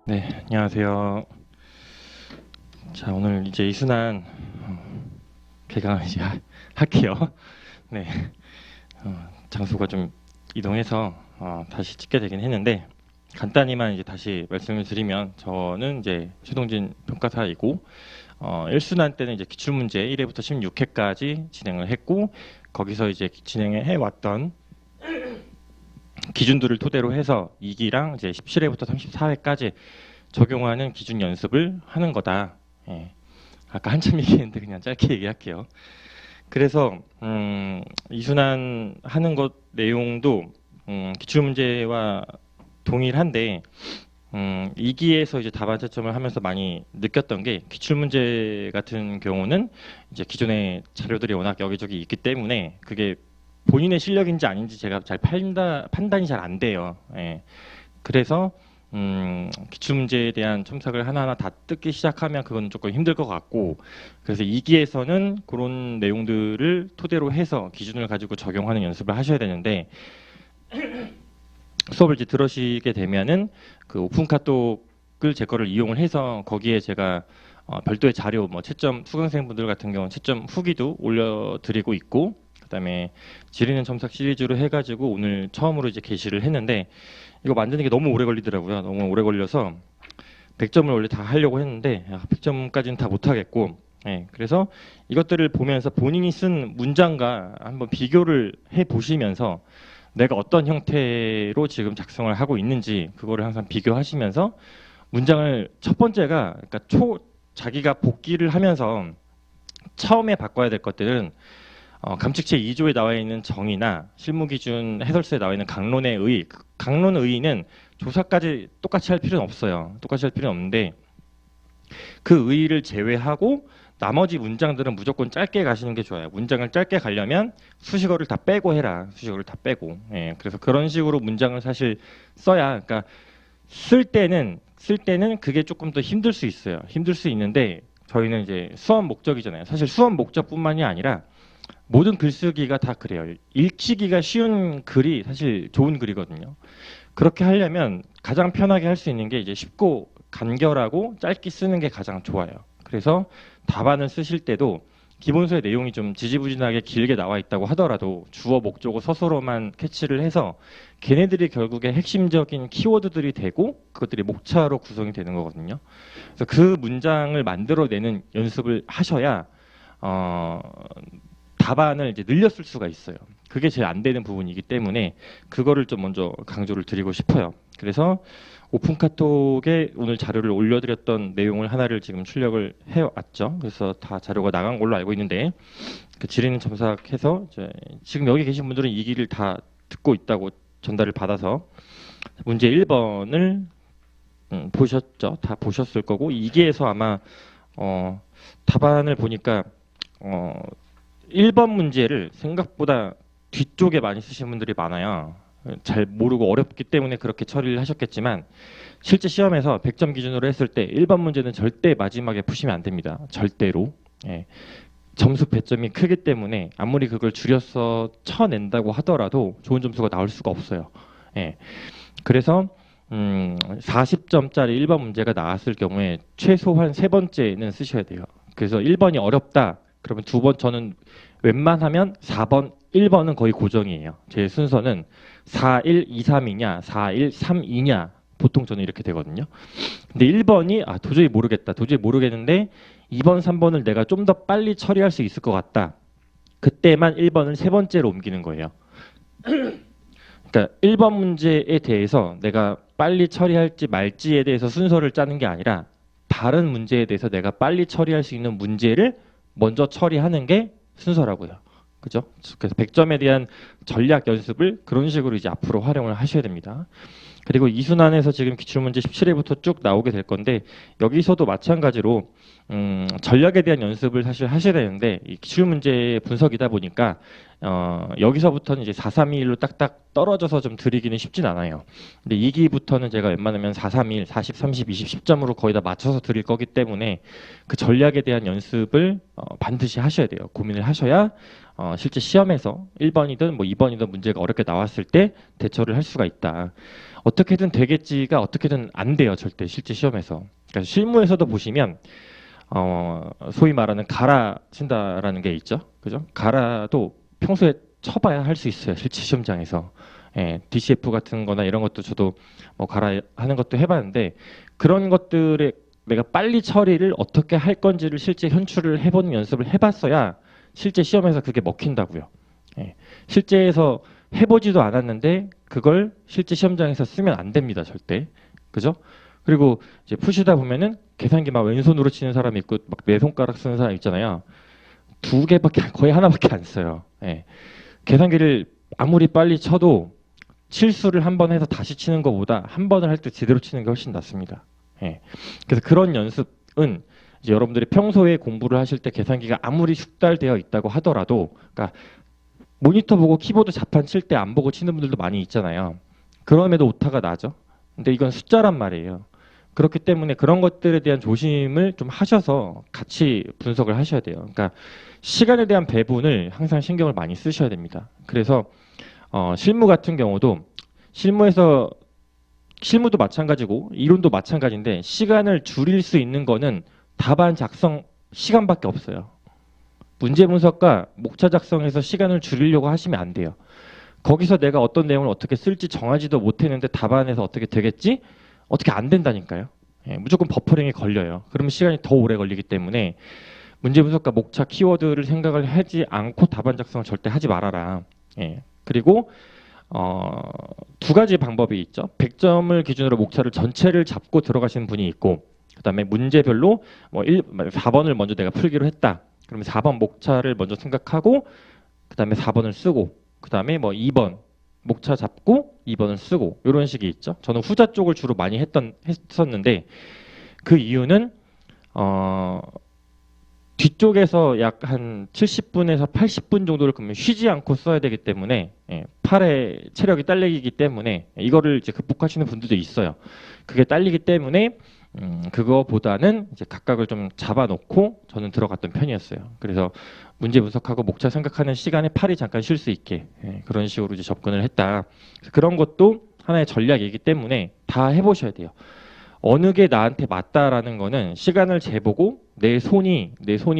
네, 안녕하세요. 자, 오늘 이제 이순환 개강을 이제 할게요. 네, 장소가 좀 이동해서 다시 찍게 되긴 했는데 간단히만 이제 다시 말씀을 드리면 저는 이제 최동진 평가사이고 1순환 때는 이제 기출문제 1회부터 16회까지 진행을 했고 거기서 이제 진행을 해왔던 기준들을 토대로 해서 2기랑 이제 17회부터 34회까지 적용하는 기준 연습을 하는 거다. 예. 아까 한참 얘기했는데 그냥 짧게 얘기할게요. 그래서 이순환 하는 것 내용도 기출문제와 동일한데 2기에서 이제 답안 채점을 하면서 많이 느꼈던 게 기출문제 같은 경우는 이제 기존의 자료들이 워낙 여기저기 있기 때문에 그게 본인의 실력인지 아닌지 제가 잘 판단이 잘 안 돼요. 예. 그래서 기출문제에 대한 첨삭을 하나하나 다 뜯기 시작하면 그건 조금 힘들 것 같고 그래서 2기에서는 그런 내용들을 토대로 해서 기준을 가지고 적용하는 연습을 하셔야 되는데 수업을 이제 들으시게 되면은 그 오픈 카톡을 제 거를 이용을 해서 거기에 제가 별도의 자료 뭐 채점 수강생분들 같은 경우는 채점 후기도 올려드리고 있고 그다음에 지리는 첨삭 시리즈로 해가지고 오늘 처음으로 이제 게시를 했는데 이거 만드는 게 너무 오래 걸리더라고요. 너무 오래 걸려서 100점을 원래 다 하려고 했는데 100점까지는 다 못하겠고 그래서 이것들을 보면서 본인이 쓴 문장과 한번 비교를 해 보시면서 내가 어떤 형태로 지금 작성을 하고 있는지 그거를 항상 비교하시면서 문장을 첫 번째가 그러니까 자기가 복기를 하면서 처음에 바꿔야 될 것들은 감칙체 2조에 나와 있는 정의나 실무기준 해설서에 나와 있는 강론의 의, 강론 의의는 조사까지 똑같이 할 필요는 없어요. 똑같이 할 필요는 없는데 그 의의를 제외하고 나머지 문장들은 무조건 짧게 가시는 게 좋아요. 문장을 짧게 가려면 수식어를 다 빼고 해라. 수식어를 다 빼고. 그래서 그런 식으로 문장을 사실 써야, 그러니까 쓸 때는 그게 조금 더 힘들 수 있어요. 힘들 수 있는데 저희는 이제 수업 목적이잖아요. 사실 수업 목적뿐만이 아니라 모든 글쓰기가 다 그래요. 읽히기가 쉬운 글이 사실 좋은 글이거든요. 그렇게 하려면 가장 편하게 할 수 있는 게 이제 쉽고 간결하고 짧게 쓰는 게 가장 좋아요. 그래서 답안을 쓰실 때도 기본서의 내용이 좀 지지부진하게 길게 나와 있다고 하더라도 주어, 목적어, 서술어만 캐치를 해서 걔네들이 결국에 핵심적인 키워드들이 되고 그것들이 목차로 구성이 되는 거거든요. 그래서 그 문장을 만들어내는 연습을 하셔야 답안을 이제 늘렸을 수가 있어요. 그게 제일 안 되는 부분이기 때문에 그거를 좀 먼저 강조를 드리고 싶어요. 그래서 오픈 카톡에 오늘 자료를 올려드렸던 내용을 하나를 지금 출력을 해왔죠. 그래서 다 자료가 나간 걸로 알고 있는데 그 지리는 첨삭해서 지금 여기 계신 분들은 이 길을 다 듣고 있다고 전달을 받아서 문제 1번을 보셨죠. 다 보셨을 거고 2기에서 아마 답안을 보니까 1번 문제를 생각보다 뒤쪽에 많이 쓰신 분들이 많아요. 잘 모르고 어렵기 때문에 그렇게 처리를 하셨겠지만 실제 시험에서 100점 기준으로 했을 때 1번 문제는 절대 마지막에 푸시면 안 됩니다. 절대로. 점수 배점이 크기 때문에 아무리 그걸 줄여서 쳐낸다고 하더라도 좋은 점수가 나올 수가 없어요. 그래서 40점짜리 1번 문제가 나왔을 경우에 최소한 3번째는 쓰셔야 돼요. 그래서 1번이 어렵다. 그러면 2번 저는 웬만하면 4번, 1번은 거의 고정이에요. 제 순서는 4, 1, 2, 3이냐, 4, 1, 3, 2냐 보통 저는 이렇게 되거든요. 근데 1번이 도저히 모르겠다. 도저히 모르겠는데 2번, 3번을 내가 좀 더 빨리 처리할 수 있을 것 같다. 그때만 1번을 3번째로 옮기는 거예요. 그러니까 1번 문제에 대해서 내가 빨리 처리할지 말지에 대해서 순서를 짜는 게 아니라 다른 문제에 대해서 내가 빨리 처리할 수 있는 문제를 먼저 처리하는 게 순서라고요. 그죠? 그래서 100점에 대한 전략 연습을 그런 식으로 이제 앞으로 활용을 하셔야 됩니다. 그리고 이순환에서 지금 기출문제 17회부터 쭉 나오게 될 건데 여기서도 마찬가지로 전략에 대한 연습을 사실 하셔야 되는데 이 기출문제 분석이다 보니까 여기서부터는 이제 4-3-2-1로 딱딱 떨어져서 좀 드리기는 쉽진 않아요. 근데 2기부터는 제가 웬만하면 4-3-1, 40, 30, 20, 10점으로 거의 다 맞춰서 드릴 거기 때문에 그 전략에 대한 연습을 반드시 하셔야 돼요. 고민을 하셔야 실제 시험에서 1번이든 뭐 2번이든 문제가 어렵게 나왔을 때 대처를 할 수가 있다. 어떻게든 되겠지가 어떻게든 안 돼요. 절대 실제 시험에서. 그러니까 실무에서도 보시면 소위 말하는 가라 친다라는 게 있죠. 그죠? 가라도 평소에 쳐봐야 할 수 있어요. 실제 시험장에서. 예, DCF 같은 거나 이런 것도 저도 뭐 가라 하는 것도 해봤는데 그런 것들에 내가 빨리 처리를 어떻게 할 건지를 실제 현출을 해보는 연습을 해봤어야 실제 시험에서 그게 먹힌다고요. 예, 실제에서 해보지도 않았는데 그걸 실제 시험장에서 쓰면 안 됩니다. 절대. 그죠? 그리고 이제 푸시다 보면은 계산기 막 왼손으로 치는 사람이 있고 막 네 손가락 쓰는 사람 있잖아요. 두 개밖에 거의 하나밖에 안 써요. 예. 계산기를 아무리 빨리 쳐도 실수를 한 번 해서 다시 치는 것보다 한 번을 할 때 제대로 치는 게 훨씬 낫습니다. 예. 그래서 그런 연습은 이제 여러분들이 평소에 공부를 하실 때 계산기가 아무리 숙달되어 있다고 하더라도, 그러니까 모니터 보고 키보드 자판 칠 때 안 보고 치는 분들도 많이 있잖아요. 그럼에도 오타가 나죠. 근데 이건 숫자란 말이에요. 그렇기 때문에 그런 것들에 대한 조심을 좀 하셔서 같이 분석을 하셔야 돼요. 그러니까 시간에 대한 배분을 항상 신경을 많이 쓰셔야 됩니다. 그래서 실무 같은 경우도 실무도 마찬가지고 이론도 마찬가지인데 시간을 줄일 수 있는 거는 답안 작성 시간밖에 없어요. 문제 분석과 목차 작성에서 시간을 줄이려고 하시면 안 돼요. 거기서 내가 어떤 내용을 어떻게 쓸지 정하지도 못했는데 답안에서 어떻게 되겠지? 어떻게 안 된다니까요. 예, 무조건 버퍼링이 걸려요. 그러면 시간이 더 오래 걸리기 때문에 문제 분석과 목차 키워드를 생각을 하지 않고 답안 작성을 절대 하지 말아라. 예, 그리고 두 가지 방법이 있죠. 100점을 기준으로 목차를 전체를 잡고 들어가시는 분이 있고, 그다음에 문제별로 뭐 4번을 먼저 내가 풀기로 했다. 그러면 4번 목차를 먼저 생각하고 그다음에 4번을 쓰고 그다음에 뭐 2번 목차 잡고 2번을 쓰고 이런 식이 있죠. 저는 후자 쪽을 주로 많이 했었는데 그 이유는 뒤쪽에서 약 한 70분에서 80분 정도를 그러면 쉬지 않고 써야 되기 때문에 팔에 체력이 딸리기 때문에 이거를 이제 극복하시는 분들도 있어요. 그게 딸리기 때문에 그거보다는 이제 각각을 좀 잡아놓고 저는 들어갔던 편이었어요. 그래서 문제 분석하고 목차 생각하는 시간에 팔이 잠깐 쉴 수 있게 그런 식으로 이제 접근을 했다. 그런 것도 하나의 전략이기 때문에 다 해보셔야 돼요. 어느 게 나한테 맞다라는 거는 시간을 재보고 내 손이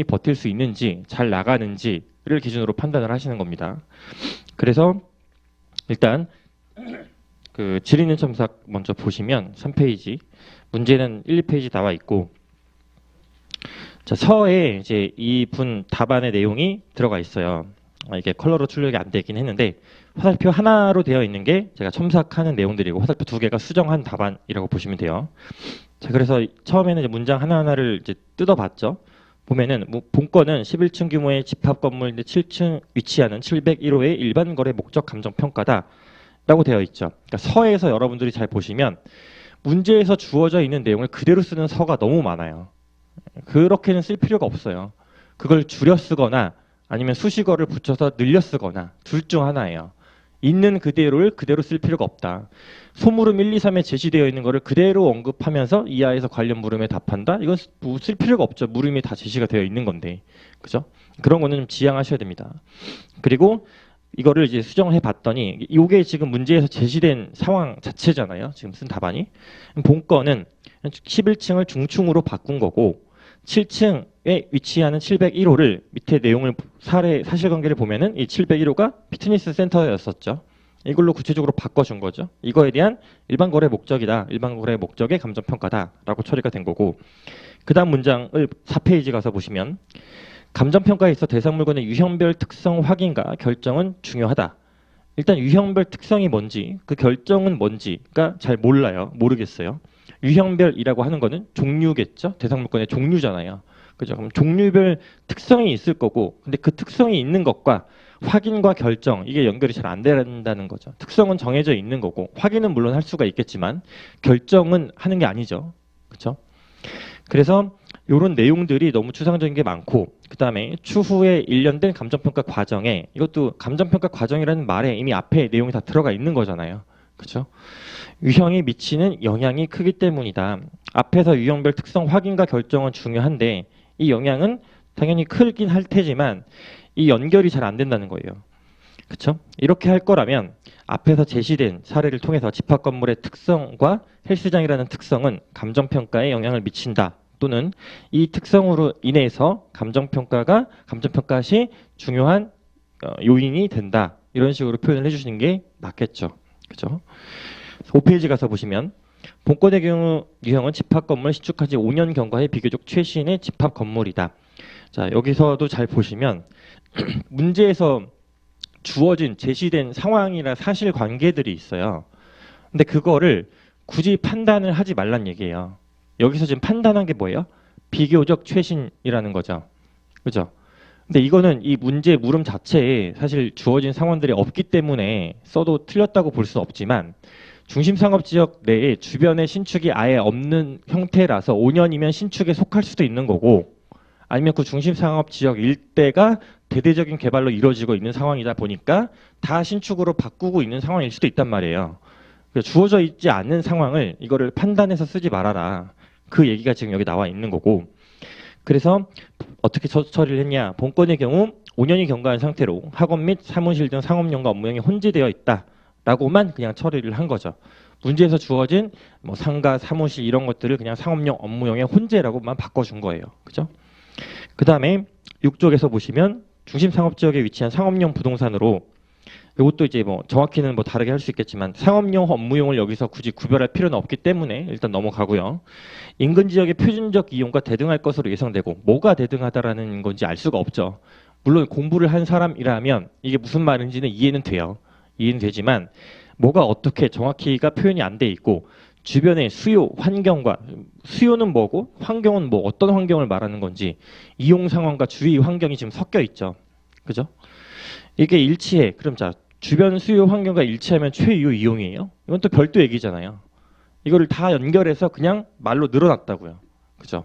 버틸 수 있는지 잘 나가는지를 기준으로 판단을 하시는 겁니다. 그래서 일단 그 질 있는 첨삭 먼저 보시면 3페이지 문제는 1, 2페이지 나와 있고, 자, 서에 이제 이분 답안의 내용이 들어가 있어요. 이게 컬러로 출력이 안 되긴 했는데 화살표 하나로 되어 있는 게 제가 첨삭하는 내용들이고 화살표 두 개가 수정한 답안이라고 보시면 돼요. 자, 그래서 처음에는 이제 문장 하나하나를 이제 뜯어봤죠. 보면은 본건은 11층 규모의 집합 건물 7층 위치하는 701호의 일반 거래 목적 감정 평가다라고 되어 있죠. 그러니까 서에서 여러분들이 잘 보시면 문제에서 주어져 있는 내용을 그대로 쓰는 서가 너무 많아요. 그렇게는 쓸 필요가 없어요. 그걸 줄여 쓰거나 아니면 수식어를 붙여서 늘려 쓰거나 둘 중 하나예요. 있는 그대로를 그대로 쓸 필요가 없다. 소물음 1, 2, 3에 제시되어 있는 거를 그대로 언급하면서 이하에서 관련 물음에 답한다? 이건 쓸 필요가 없죠. 물음이 다 제시가 되어 있는 건데. 그죠? 그런 거는 좀 지양하셔야 됩니다. 그리고 이거를 이제 수정해 봤더니 이게 지금 문제에서 제시된 상황 자체잖아요. 지금 쓴 답안이. 본건은 11층을 중층으로 바꾼 거고 7층에 위치하는 701호를 밑에 내용을 사실관계를 보면은 이 701호가 피트니스 센터였었죠. 이걸로 구체적으로 바꿔준 거죠. 이거에 대한 일반 거래 목적이다. 일반 거래 목적의 감정평가다라고 처리가 된 거고, 그 다음 문장을 4페이지 가서 보시면 감정평가에 있어 대상 물건의 유형별 특성 확인과 결정은 중요하다. 일단 유형별 특성이 뭔지 그 결정은 뭔지가 잘 모르겠어요. 유형별이라고 하는 거는 종류겠죠. 대상 물건의 종류잖아요. 그죠? 그럼 종류별 특성이 있을 거고, 근데 그 특성이 있는 것과 확인과 결정 이게 연결이 잘 안 된다는 거죠. 특성은 정해져 있는 거고 확인은 물론 할 수가 있겠지만 결정은 하는 게 아니죠. 그렇죠? 그래서 이런 내용들이 너무 추상적인 게 많고, 그 다음에 추후에 일련된 감정평가 과정에 이것도 감정평가 과정이라는 말에 이미 앞에 내용이 다 들어가 있는 거잖아요. 그렇죠? 유형이 미치는 영향이 크기 때문이다. 앞에서 유형별 특성 확인과 결정은 중요한데 이 영향은 당연히 크긴 할 테지만 이 연결이 잘 안 된다는 거예요. 그렇죠? 이렇게 할 거라면 앞에서 제시된 사례를 통해서 집합 건물의 특성과 헬스장이라는 특성은 감정평가에 영향을 미친다. 또는 이 특성으로 인해서 감정평가 시 중요한 요인이 된다. 이런 식으로 표현을 해주시는 게 맞겠죠. 그죠? 5페이지 가서 보시면 본건의 경우 유형은 집합 건물 신축한 지 5년 경과의 비교적 최신의 집합 건물이다. 자, 여기서도 잘 보시면 문제에서 주어진 제시된 상황이나 사실관계들이 있어요. 근데 그거를 굳이 판단을 하지 말란 얘기예요. 여기서 지금 판단한 게 뭐예요? 비교적 최신이라는 거죠. 그죠? 근데 이거는 이 문제 물음 자체에 사실 주어진 상황들이 없기 때문에 써도 틀렸다고 볼 수는 없지만 중심상업지역 내에 주변에 신축이 아예 없는 형태라서 5년이면 신축에 속할 수도 있는 거고 아니면 그 중심상업지역 일대가 대대적인 개발로 이루어지고 있는 상황이다 보니까 다 신축으로 바꾸고 있는 상황일 수도 있단 말이에요. 주어져 있지 않는 상황을 이거를 판단해서 쓰지 말아라. 그 얘기가 지금 여기 나와 있는 거고 그래서 어떻게 처리를 했냐. 본건의 경우 5년이 경과한 상태로 학원 및 사무실 등 상업용과 업무용이 혼재되어 있다라고만 그냥 처리를 한 거죠. 문제에서 주어진 뭐 상가, 사무실 이런 것들을 그냥 상업용, 업무용의 혼재라고만 바꿔준 거예요. 그죠? 그 다음에 6쪽에서 보시면 중심 상업지역에 위치한 상업용 부동산으로 이것도 이제 뭐 정확히는 뭐 다르게 할 수 있겠지만 상업용, 업무용을 여기서 굳이 구별할 필요는 없기 때문에 일단 넘어가고요. 인근 지역의 표준적 이용과 대등할 것으로 예상되고 뭐가 대등하다라는 건지 알 수가 없죠. 물론 공부를 한 사람이라면 이게 무슨 말인지는 이해는 돼요. 이해는 되지만 뭐가 어떻게 정확히가 표현이 안 돼 있고 주변의 수요, 환경과 수요는 뭐고 환경은 뭐 어떤 환경을 말하는 건지 이용 상황과 주위 환경이 지금 섞여 있죠. 그죠? 이게 일치해. 그럼 자 주변 수요 환경과 일치하면 최유 이용이에요. 이건 또 별도 얘기잖아요. 이거를 다 연결해서 그냥 말로 늘어났다고요. 그죠?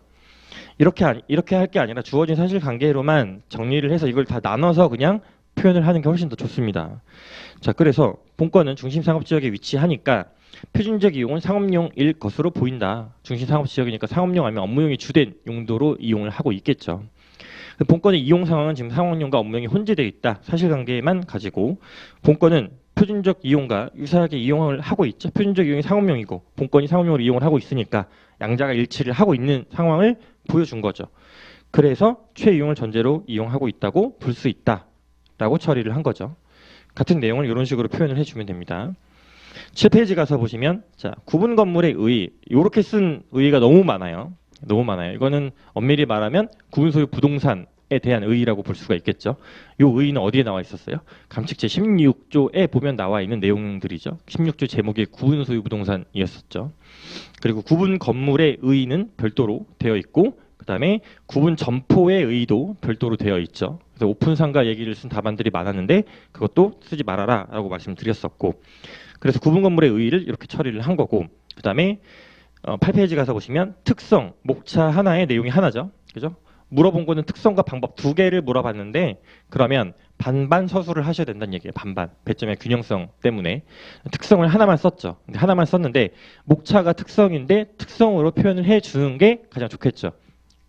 이렇게 할 게 아니라 주어진 사실관계로만 정리를 해서 이걸 다 나눠서 그냥 표현을 하는 게 훨씬 더 좋습니다. 자, 그래서 본건은 중심상업지역에 위치하니까 표준적 이용은 상업용일 것으로 보인다. 중심상업지역이니까 상업용 아니면 업무용이 주된 용도로 이용을 하고 있겠죠. 본건의 이용 상황은 지금 상업용과 업무용이 혼재되어 있다. 사실관계만 가지고 본건은 표준적 이용과 유사하게 이용을 하고 있죠. 표준적 이용이 상업용이고 본건이 상업용으로 이용을 하고 있으니까 양자가 일치를 하고 있는 상황을 보여준 거죠. 그래서 최이용을 전제로 이용하고 있다고 볼 수 있다라고 처리를 한 거죠. 같은 내용을 이런 식으로 표현을 해주면 됩니다. 7페이지 가서 보시면 자 구분 건물의 의 이렇게 쓴 의의가 너무 많아요. 너무 많아요. 이거는 엄밀히 말하면 구분 소유 부동산에 대한 의의라고 볼 수가 있겠죠. 이 의의는 어디에 나와 있었어요? 감칙 제16조에 보면 나와 있는 내용들이죠. 16조 제목이 구분 소유 부동산이었었죠. 그리고 구분 건물의 의의는 별도로 되어 있고 그 다음에 구분 점포의 의의도 별도로 되어 있죠. 그래서 오픈 상가 얘기를 쓴 답안들이 많았는데 그것도 쓰지 말아라 라고 말씀드렸었고 그래서 구분 건물의 의의를 이렇게 처리를 한 거고 그 다음에 8페이지 가서 보시면 특성, 목차 하나의 내용이 하나죠. 그죠? 물어본 거는 특성과 방법 두 개를 물어봤는데 그러면 반반 서술을 하셔야 된다는 얘기예요. 반반. 배점의 균형성 때문에. 특성을 하나만 썼죠. 하나만 썼는데 목차가 특성인데 특성으로 표현을 해주는 게 가장 좋겠죠.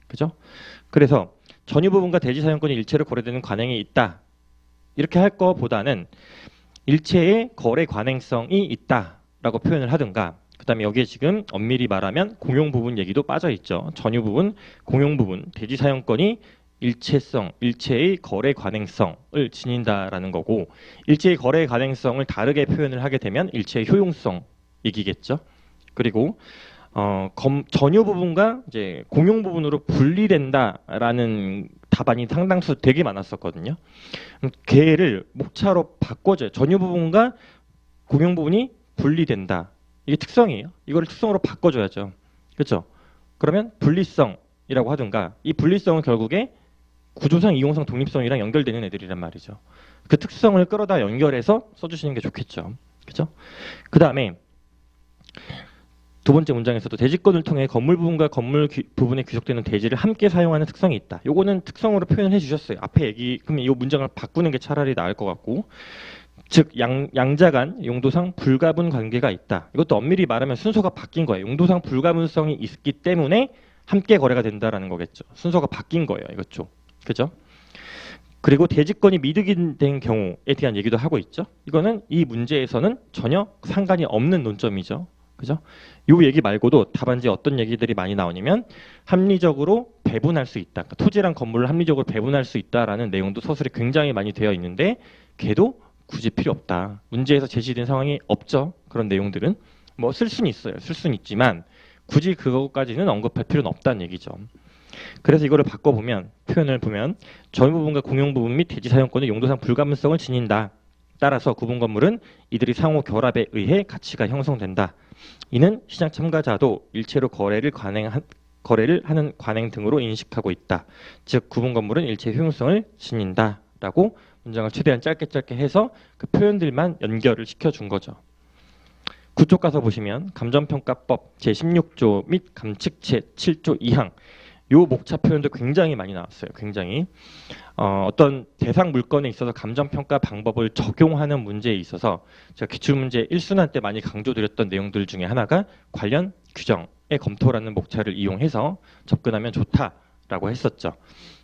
그죠? 그래서 전유 부분과 대지 사용권이 일체로 거래되는 관행이 있다. 이렇게 할 거보다는 일체의 거래 관행성이 있다라고 표현을 하든가 그 다음에 여기에 지금 엄밀히 말하면 공용 부분 얘기도 빠져 있죠. 전유 부분, 공용 부분, 대지 사용권이 일체의 거래 관행성을 지닌다라는 거고 일체의 거래 관행성을 다르게 표현을 하게 되면 일체의 효용성 얘기겠죠. 그리고 전유 부분과 이제 공용 부분으로 분리된다라는 답안이 상당수 되게 많았었거든요. 걔를 목차로 바꿔줘요. 전유 부분과 공용 부분이 분리된다. 이게 특성이에요. 이거를 특성으로 바꿔줘야죠. 그렇죠? 그러면 분리성이라고 하든가 이 분리성은 결국에 구조상, 이용상, 독립성이랑 연결되는 애들이란 말이죠. 그 특성을 끌어다 연결해서 써주시는 게 좋겠죠. 그렇죠? 그 다음에 두 번째 문장에서도 대지권을 통해 건물 부분과 건물 부분에 귀속되는 대지를 함께 사용하는 특성이 있다. 요거는 특성으로 표현해 주셨어요. 앞에 얘기 그러면 이 문장을 바꾸는 게 차라리 나을 것 같고 즉 양자 간 용도상 불가분 관계가 있다. 이것도 엄밀히 말하면 순서가 바뀐 거예요. 용도상 불가분성이 있기 때문에 함께 거래가 된다라는 거겠죠. 순서가 바뀐 거예요. 이것죠. 그죠? 그리고 대지권이 미득이 된 경우에 대한 얘기도 하고 있죠. 이거는 이 문제에서는 전혀 상관이 없는 논점이죠. 그죠? 요 얘기 말고도 답안지에 어떤 얘기들이 많이 나오냐면 합리적으로 배분할 수 있다. 그러니까 토지랑 건물을 합리적으로 배분할 수 있다라는 내용도 서술이 굉장히 많이 되어 있는데 걔도 굳이 필요 없다. 문제에서 제시된 상황이 없죠. 그런 내용들은 뭐 쓸 수는 있어요. 쓸 수는 있지만 굳이 그거까지는 언급할 필요는 없다는 얘기죠. 그래서 이거를 바꿔보면 표현을 보면 점유 부분과 공용 부분 및 대지 사용권의 용도상 불가분성을 지닌다. 따라서 구분 건물은 이들이 상호 결합에 의해 가치가 형성된다. 이는 시장 참가자도 일체로 거래를 하는 관행 등으로 인식하고 있다. 즉 구분 건물은 일체 효용성을 지닌다라고 문장을 최대한 짧게 해서 그 표현들만 연결을 시켜준 거죠. 9쪽 가서 보시면 감정평가법 제16조 및 감칙 제7조 2항 요 목차 표현도 굉장히 많이 나왔어요. 굉장히 어떤 대상 물건에 있어서 감정평가 방법을 적용하는 문제에 있어서 제가 기출문제 1순환 때 많이 강조드렸던 내용들 중에 하나가 관련 규정의 검토라는 목차를 이용해서 접근하면 좋다라고 했었죠.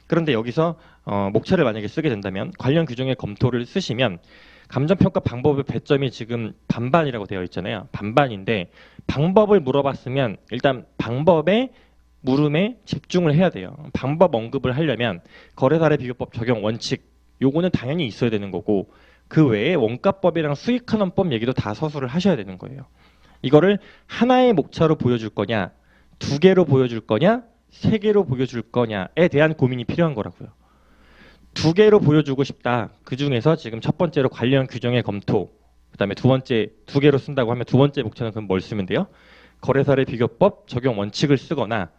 그런데 여기서 목차를 만약에 쓰게 된다면 관련 규정의 검토를 쓰시면 감정평가 방법의 배점이 지금 반반이라고 되어 있잖아요. 반반인데 방법을 물어봤으면 일단 방법의 물음에 집중을 해야 돼요. 방법 언급을 하려면 거래사례비교법 적용 원칙 요거는 당연히 있어야 되는 거고 그 외에 원가법이랑 수익환원법 얘기도 다 서술을 하셔야 되는 거예요. 이거를 하나의 목차로 보여줄 거냐, 두 개로 보여줄 거냐, 세 개로 보여줄 거냐에 대한 고민이 필요한 거라고요. 두 개로 보여주고 싶다. 그 중에서 지금 첫 번째로 관련 규정의 검토, 그다음에 두 번째 두 개로 쓴다고 하면 두 번째 목차는 그럼 뭘 쓰면 돼요? 거래사례 비교법 적용 원칙을 쓰거나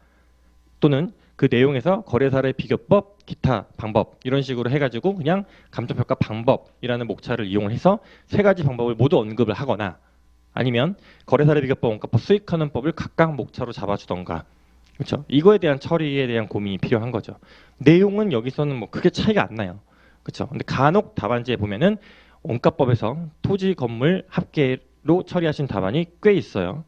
또는 그 내용에서 거래사례 비교법 기타 방법 이런 식으로 해가지고 그냥 감정평가 방법이라는 목차를 이용해서 세 가지 방법을 모두 언급을 하거나 아니면 거래사례 비교법 원가법 수익하는 법을 각각 목차로 잡아주던가 그렇죠. 이거에 대한 처리에 대한 고민이 필요한 거죠. 내용은 여기서는 뭐 크게 차이가 안 나요. 그렇죠. 근데 간혹 답안지에 보면은 원가법에서 토지 건물 합계로 처리하신 답안이 꽤 있어요.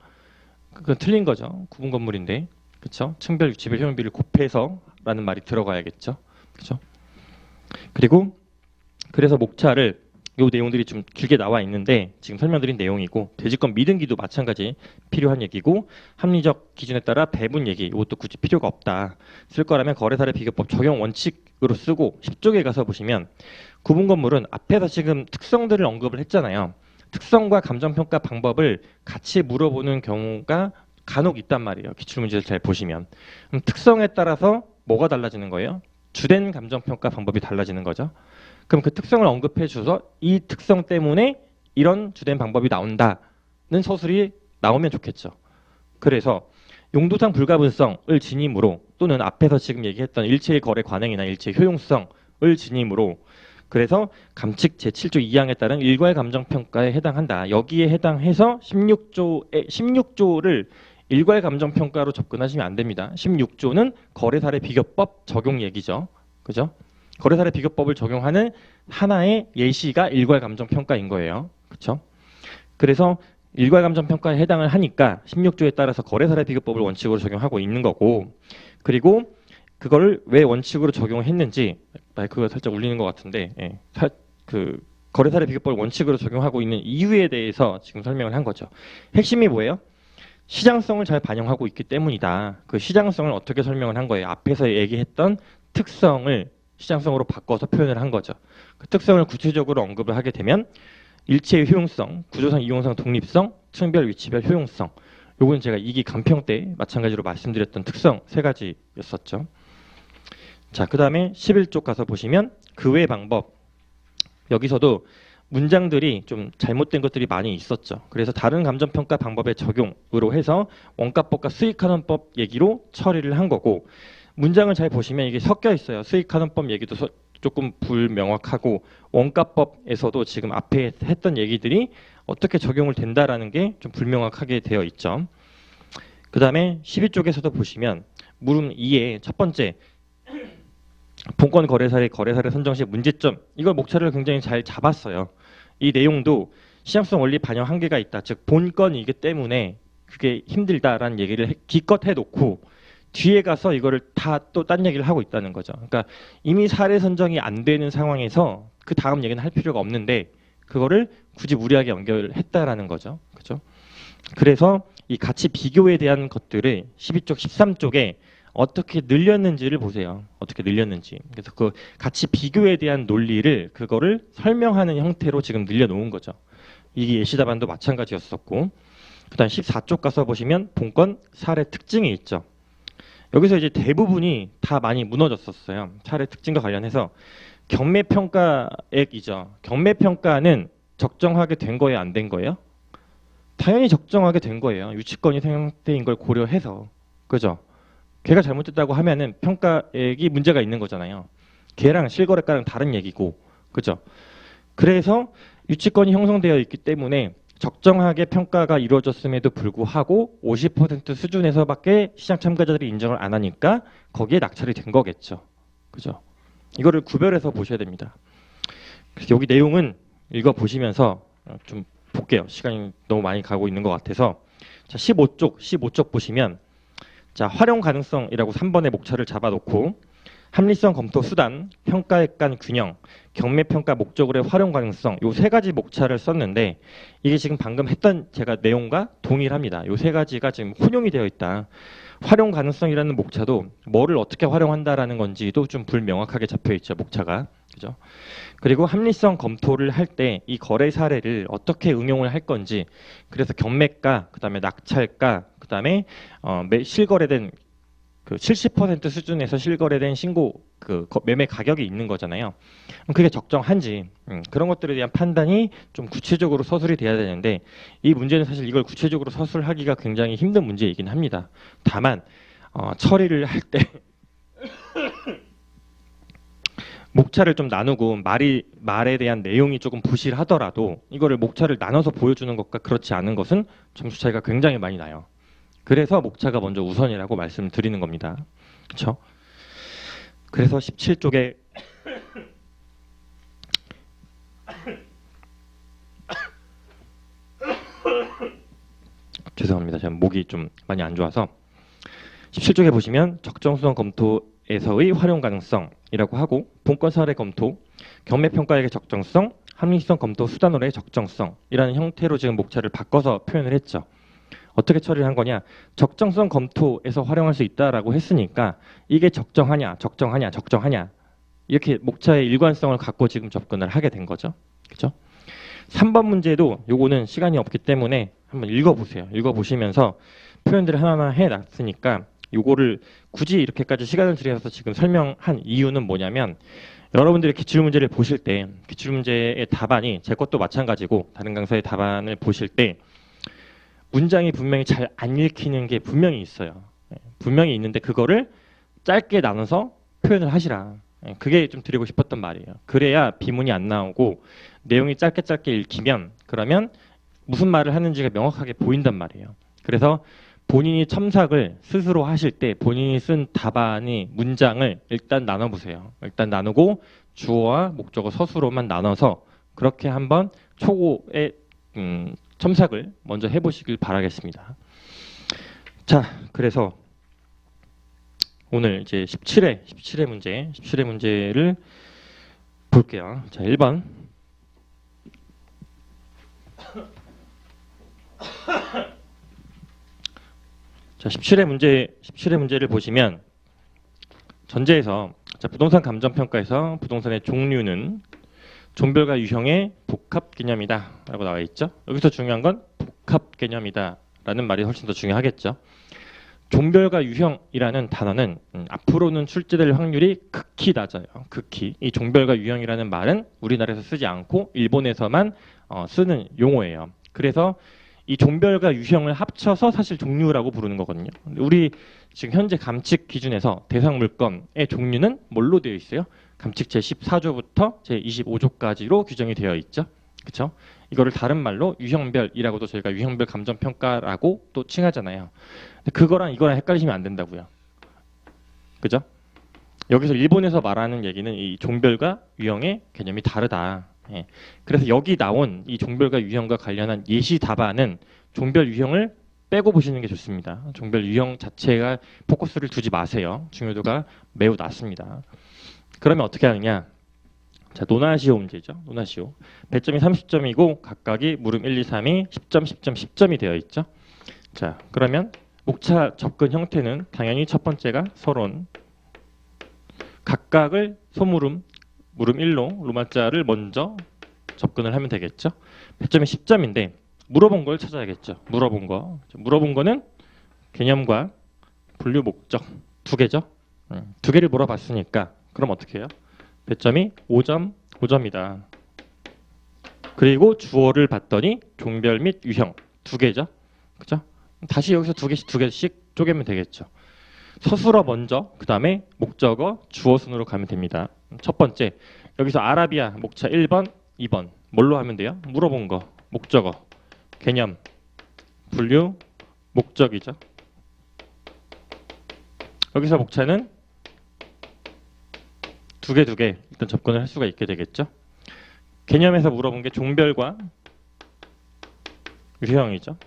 그건 틀린 거죠. 구분 건물인데. 그렇죠? 층별, 유치별, 효용비를 곱해서라는 말이 들어가야겠죠. 그렇죠? 그리고 그래서 목차를 이 내용들이 좀 길게 나와 있는데 지금 설명드린 내용이고 대지권 미등기도 마찬가지 필요한 얘기고 합리적 기준에 따라 배분 얘기 이것도 굳이 필요가 없다. 쓸 거라면 거래사례 비교법 적용 원칙으로 쓰고 10쪽에 가서 보시면 구분 건물은 앞에서 지금 특성들을 언급을 했잖아요. 특성과 감정평가 방법을 같이 물어보는 경우가 간혹 있단 말이에요. 기출문제를 잘 보시면. 그럼 특성에 따라서 뭐가 달라지는 거예요? 주된 감정평가 방법이 달라지는 거죠. 그럼 그 특성을 언급해 줘서 이 특성 때문에 이런 주된 방법이 나온다는 서술이 나오면 좋겠죠. 그래서 용도상 불가분성을 지님으로 또는 앞에서 지금 얘기했던 일체의 거래 관행이나 일체의 효용성을 지님으로 그래서 감칙 제7조 2항에 따른 일괄 감정평가에 해당한다. 여기에 해당해서 16조를 일괄 감정평가로 접근하시면 안 됩니다. 16조는 거래사례 비교법 적용 얘기죠. 그죠? 거래사례 비교법을 적용하는 하나의 예시가 일괄 감정평가인 거예요. 그렇죠? 그래서 일괄 감정평가에 해당을 하니까 16조에 따라서 거래사례 비교법을 원칙으로 적용하고 있는 거고 그리고 그거를 왜 원칙으로 적용했는지 마이크가 살짝 울리는 것 같은데 예, 그 거래사례 비교법을 원칙으로 적용하고 있는 이유에 대해서 지금 설명을 한 거죠. 핵심이 뭐예요? 시장성을 잘 반영하고 있기 때문이다. 그 시장성을 어떻게 설명을 한 거예요? 앞에서 얘기했던 특성을 시장성으로 바꿔서 표현을 한 거죠. 그 특성을 구체적으로 언급을 하게 되면 일체의 효용성, 구조상, 이용상, 독립성, 층별, 위치별 효용성. 요건 제가 2기 간평 때 마찬가지로 말씀드렸던 특성 3가지였었죠. 자, 그 다음에 11쪽 가서 보시면 그 외 방법. 여기서도 문장들이 좀 잘못된 것들이 많이 있었죠. 그래서 다른 감정평가 방법의 적용으로 해서 원가법과 수익환원법 얘기로 처리를 한 거고 문장을 잘 보시면 이게 섞여 있어요. 수익환원법 얘기도 조금 불명확하고 원가법에서도 지금 앞에 했던 얘기들이 어떻게 적용을 된다라는 게 좀 불명확하게 되어 있죠. 그 다음에 12쪽에서도 보시면 물음 2의 첫 번째 본건 거래사례 선정 시 문제점 이걸 목차를 굉장히 잘 잡았어요. 이 내용도 시장성 원리 반영 한계가 있다. 즉 본건이기 때문에 그게 힘들다라는 얘기를 기껏 해놓고 뒤에 가서 이거를 다 또 딴 얘기를 하고 있다는 거죠. 그러니까 이미 사례 선정이 안 되는 상황에서 그 다음 얘기는 할 필요가 없는데 그거를 굳이 무리하게 연결했다라는 거죠. 그죠? 그래서 이 가치 비교에 대한 것들을 12쪽, 13쪽에 어떻게 늘렸는지를 보세요. 어떻게 늘렸는지. 그래서 그 가치 비교에 대한 논리를 그거를 설명하는 형태로 지금 늘려놓은 거죠. 이게 예시 답안도 마찬가지였었고, 그다음 14쪽 가서 보시면 본건 사례 특징이 있죠. 여기서 이제 대부분이 다 많이 무너졌었어요. 사례 특징과 관련해서 경매평가액이죠. 경매평가는 적정하게 된 거예요, 안 된 거예요? 당연히 적정하게 된 거예요. 유치권이 생태인 걸 고려해서. 그죠? 걔가 잘못됐다고 하면은 평가액이 문제가 있는 거잖아요. 걔랑 실거래가랑 다른 얘기고. 그죠? 그래서 유치권이 형성되어 있기 때문에 적정하게 평가가 이루어졌음에도 불구하고 50% 수준에서밖에 시장 참가자들이 인정을 안 하니까 거기에 낙찰이 된 거겠죠. 그죠? 이거를 구별해서 보셔야 됩니다. 그래서 여기 내용은 읽어보시면서 좀 볼게요. 시간이 너무 많이 가고 있는 것 같아서. 자, 15쪽 보시면 자, 활용 가능성이라고 3번의 목차를 잡아놓고 합리성 검토 수단, 평가액 간 균형, 경매 평가 목적으로의 활용 가능성 요 세 가지 목차를 썼는데 이게 지금 방금 했던 제가 내용과 동일합니다. 요 세 가지가 지금 혼용이 되어 있다. 활용 가능성이라는 목차도 뭐를 어떻게 활용한다라는 건지도 좀 불명확하게 잡혀 있죠. 목차가. 그죠? 그리고 합리성 검토를 할 때 이 거래 사례를 어떻게 응용을 할 건지 그래서 경매가, 그다음에 낙찰가, 그다음에 실거래된 그 70% 수준에서 실거래된 신고 그 매매 가격이 있는 거잖아요. 그게 적정한지 그런 것들에 대한 판단이 좀 구체적으로 서술이 돼야 되는데 이 문제는 사실 이걸 구체적으로 서술하기가 굉장히 힘든 문제이긴 합니다. 다만 처리를 할 때 목차를 좀 나누고 말에 대한 내용이 조금 부실하더라도 이거를 목차를 나눠서 보여주는 것과 그렇지 않은 것은 점수 차이가 굉장히 많이 나요. 그래서 목차가 먼저 우선이라고 말씀을 드리는 겁니다. 그렇죠? 그래서 17쪽에 죄송합니다. 제가 목이 좀 많이 안 좋아서 17쪽에 보시면 적정수성 검토에서의 활용 가능성이라고 하고 본건 사례 검토, 경매평가액의 적정성, 합리성 검토 수단으로의 적정성이라는 형태로 지금 목차를 바꿔서 표현을 했죠. 어떻게 처리를 한 거냐? 적정성 검토에서 활용할 수 있다라고 했으니까 이게 적정하냐 이렇게 목차의 일관성을 갖고 지금 접근을 하게 된 거죠. 그렇죠? 3번 문제도 요거는 시간이 없기 때문에 한번 읽어보세요. 읽어보시면서 표현들을 하나하나 해놨으니까 요거를 굳이 이렇게까지 시간을 들여서 지금 설명한 이유는 뭐냐면 여러분들이 기출문제를 보실 때 기출문제의 답안이 제 것도 마찬가지고 다른 강사의 답안을 보실 때 문장이 분명히 잘 안 읽히는 게 분명히 있어요. 분명히 있는데 그거를 짧게 나눠서 표현을 하시라. 그게 좀 드리고 싶었던 말이에요. 그래야 비문이 안 나오고 내용이 짧게 읽히면 그러면 무슨 말을 하는지가 명확하게 보인단 말이에요. 그래서 본인이 첨삭을 스스로 하실 때 본인이 쓴 답안이 문장을 일단 나눠보세요. 일단 나누고 주어와 목적어 서술어만 나눠서 그렇게 한번 초고의 첨삭을 먼저 해보시길 바라겠습니다. 자, 그래서 오늘 이제 17회 문제를 볼게요. 자, 1번. 자, 17회 문제를 보시면 전제에서 자, 부동산 감정평가에서 부동산의 종류는 종별과 유형의 복합 개념이다 라고 나와 있죠. 여기서 중요한 건 복합 개념이다 라는 말이 훨씬 더 중요하겠죠. 종별과 유형이라는 단어는 앞으로는 출제될 확률이 극히 낮아요. 극히. 이 종별과 유형이라는 말은 우리나라에서 쓰지 않고 일본에서만 쓰는 용어예요. 그래서 이 종별과 유형을 합쳐서 사실 종류라고 부르는 거거든요. 우리 지금 현재 감칙 기준에서 대상 물건의 종류는 뭘로 되어 있어요? 감칙 제14조부터 제25조까지로 규정이 되어 있죠. 그렇죠? 이거를 다른 말로 유형별이라고도 저희가 유형별 감정평가라고 또 칭하잖아요. 근데 그거랑 이거랑 헷갈리시면 안 된다고요. 그죠? 여기서 일본에서 말하는 얘기는 이 종별과 유형의 개념이 다르다. 예. 그래서 여기 나온 이 종별과 유형과 관련한 예시 답안은 종별 유형을 빼고 보시는 게 좋습니다. 종별 유형 자체가 포커스를 두지 마세요. 중요도가 매우 낮습니다. 그러면 어떻게 하느냐? 자, 노나시오 문제죠. 노나시오. 배점이 30점이고 각각이 물음 1, 2, 3이 10점, 10점, 10점이 되어 있죠. 자, 그러면 목차 접근 형태는 당연히 첫 번째가 서론. 각각을 소물음, 물음 1로 로마자를 먼저 접근을 하면 되겠죠. 배점이 10점인데 물어본 걸 찾아야겠죠. 물어본 거. 물어본 거는 개념과 분류 목적 두 개죠. 두 개를 물어봤으니까 그럼 어떻게 해요? 배점이 5점, 5점이다. 그리고 주어를 봤더니 종별 및 유형 두 개죠. 그죠? 다시 여기서 두 개씩 쪼개면 되겠죠. 서술어 먼저, 그 다음에 목적어, 주어 순으로 가면 됩니다. 첫 번째, 여기서 아라비아 목차 1번, 2번 뭘로 하면 돼요? 물어본 거, 목적어, 개념, 분류, 목적이죠. 여기서 목차는 두 개 일단 접근을 할 수가 있게 되겠죠. 개념에서 물어본 게 종별과 유형이죠.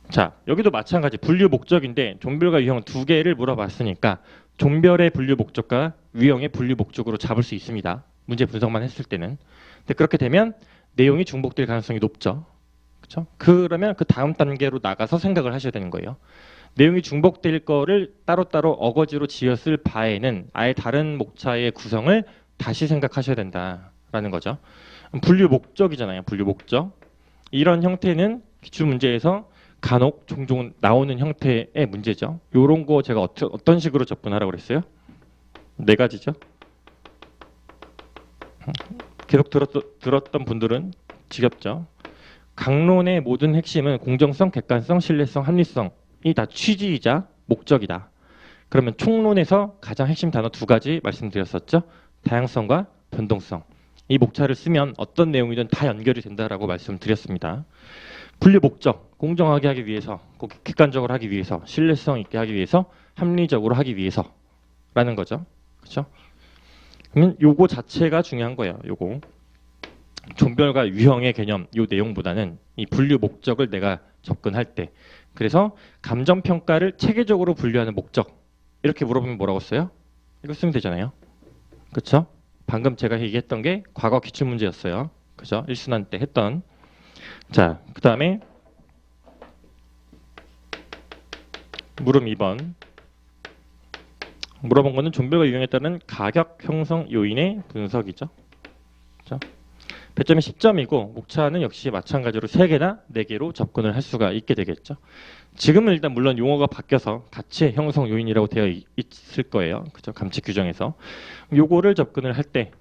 자, 여기도 마찬가지 분류 목적인데 종별과 유형 두 개를 물어봤으니까 종별의 분류 목적과 유형의 분류 목적으로 잡을 수 있습니다. 문제 분석만 했을 때는. 근데 그렇게 되면 내용이 중복될 가능성이 높죠. 그렇죠? 그러면 그 다음 단계로 나가서 생각을 하셔야 되는 거예요. 내용이 중복될 거를 따로따로 어거지로 지었을 바에는 아예 다른 목차의 구성을 다시 생각하셔야 된다라는 거죠. 분류 목적이잖아요. 분류 목적. 이런 형태는 기출문제에서 간혹 종종 나오는 형태의 문제죠. 이런 거 제가 어떤 식으로 접근하라고 그랬어요? 네 가지죠. 계속 들었던 분들은 지겹죠. 강론의 모든 핵심은 공정성, 객관성, 신뢰성, 합리성이 다 취지이자 목적이다. 그러면 총론에서 가장 핵심 단어 두 가지 말씀드렸었죠. 다양성과 변동성. 이 목차를 쓰면 어떤 내용이든 다 연결이 된다라고 말씀드렸습니다. 분류 목적, 공정하게 하기 위해서, 객관적으로 하기 위해서, 신뢰성 있게 하기 위해서, 합리적으로 하기 위해서라는 거죠. 그렇죠? 그러면 요거 자체가 중요한 거예요. 요거 종별과 유형의 개념, 요 내용보다는 이 분류 목적을 내가 접근할 때, 그래서 감정 평가를 체계적으로 분류하는 목적 이렇게 물어보면 뭐라고 써요? 이거 쓰면 되잖아요. 그렇죠? 방금 제가 얘기했던 게 과거 기출 문제였어요. 그죠? 1순환 때 했던. 자, 그 다음에 물음 2번. 물어본 거는 종별과 유형에 따른 가격 형성 요인의 분석이죠. 그렇죠? 배점이 10점이고 목차는 역시 마찬가지로 3개나 4개로 접근을 할 수가 있게 되겠죠. 지금은 일단 물론 용어가 바뀌어서 가치 형성 요인이라고 되어 있을 거예요. 그죠? 감칙 규정에서. 요거를 접근을 할 때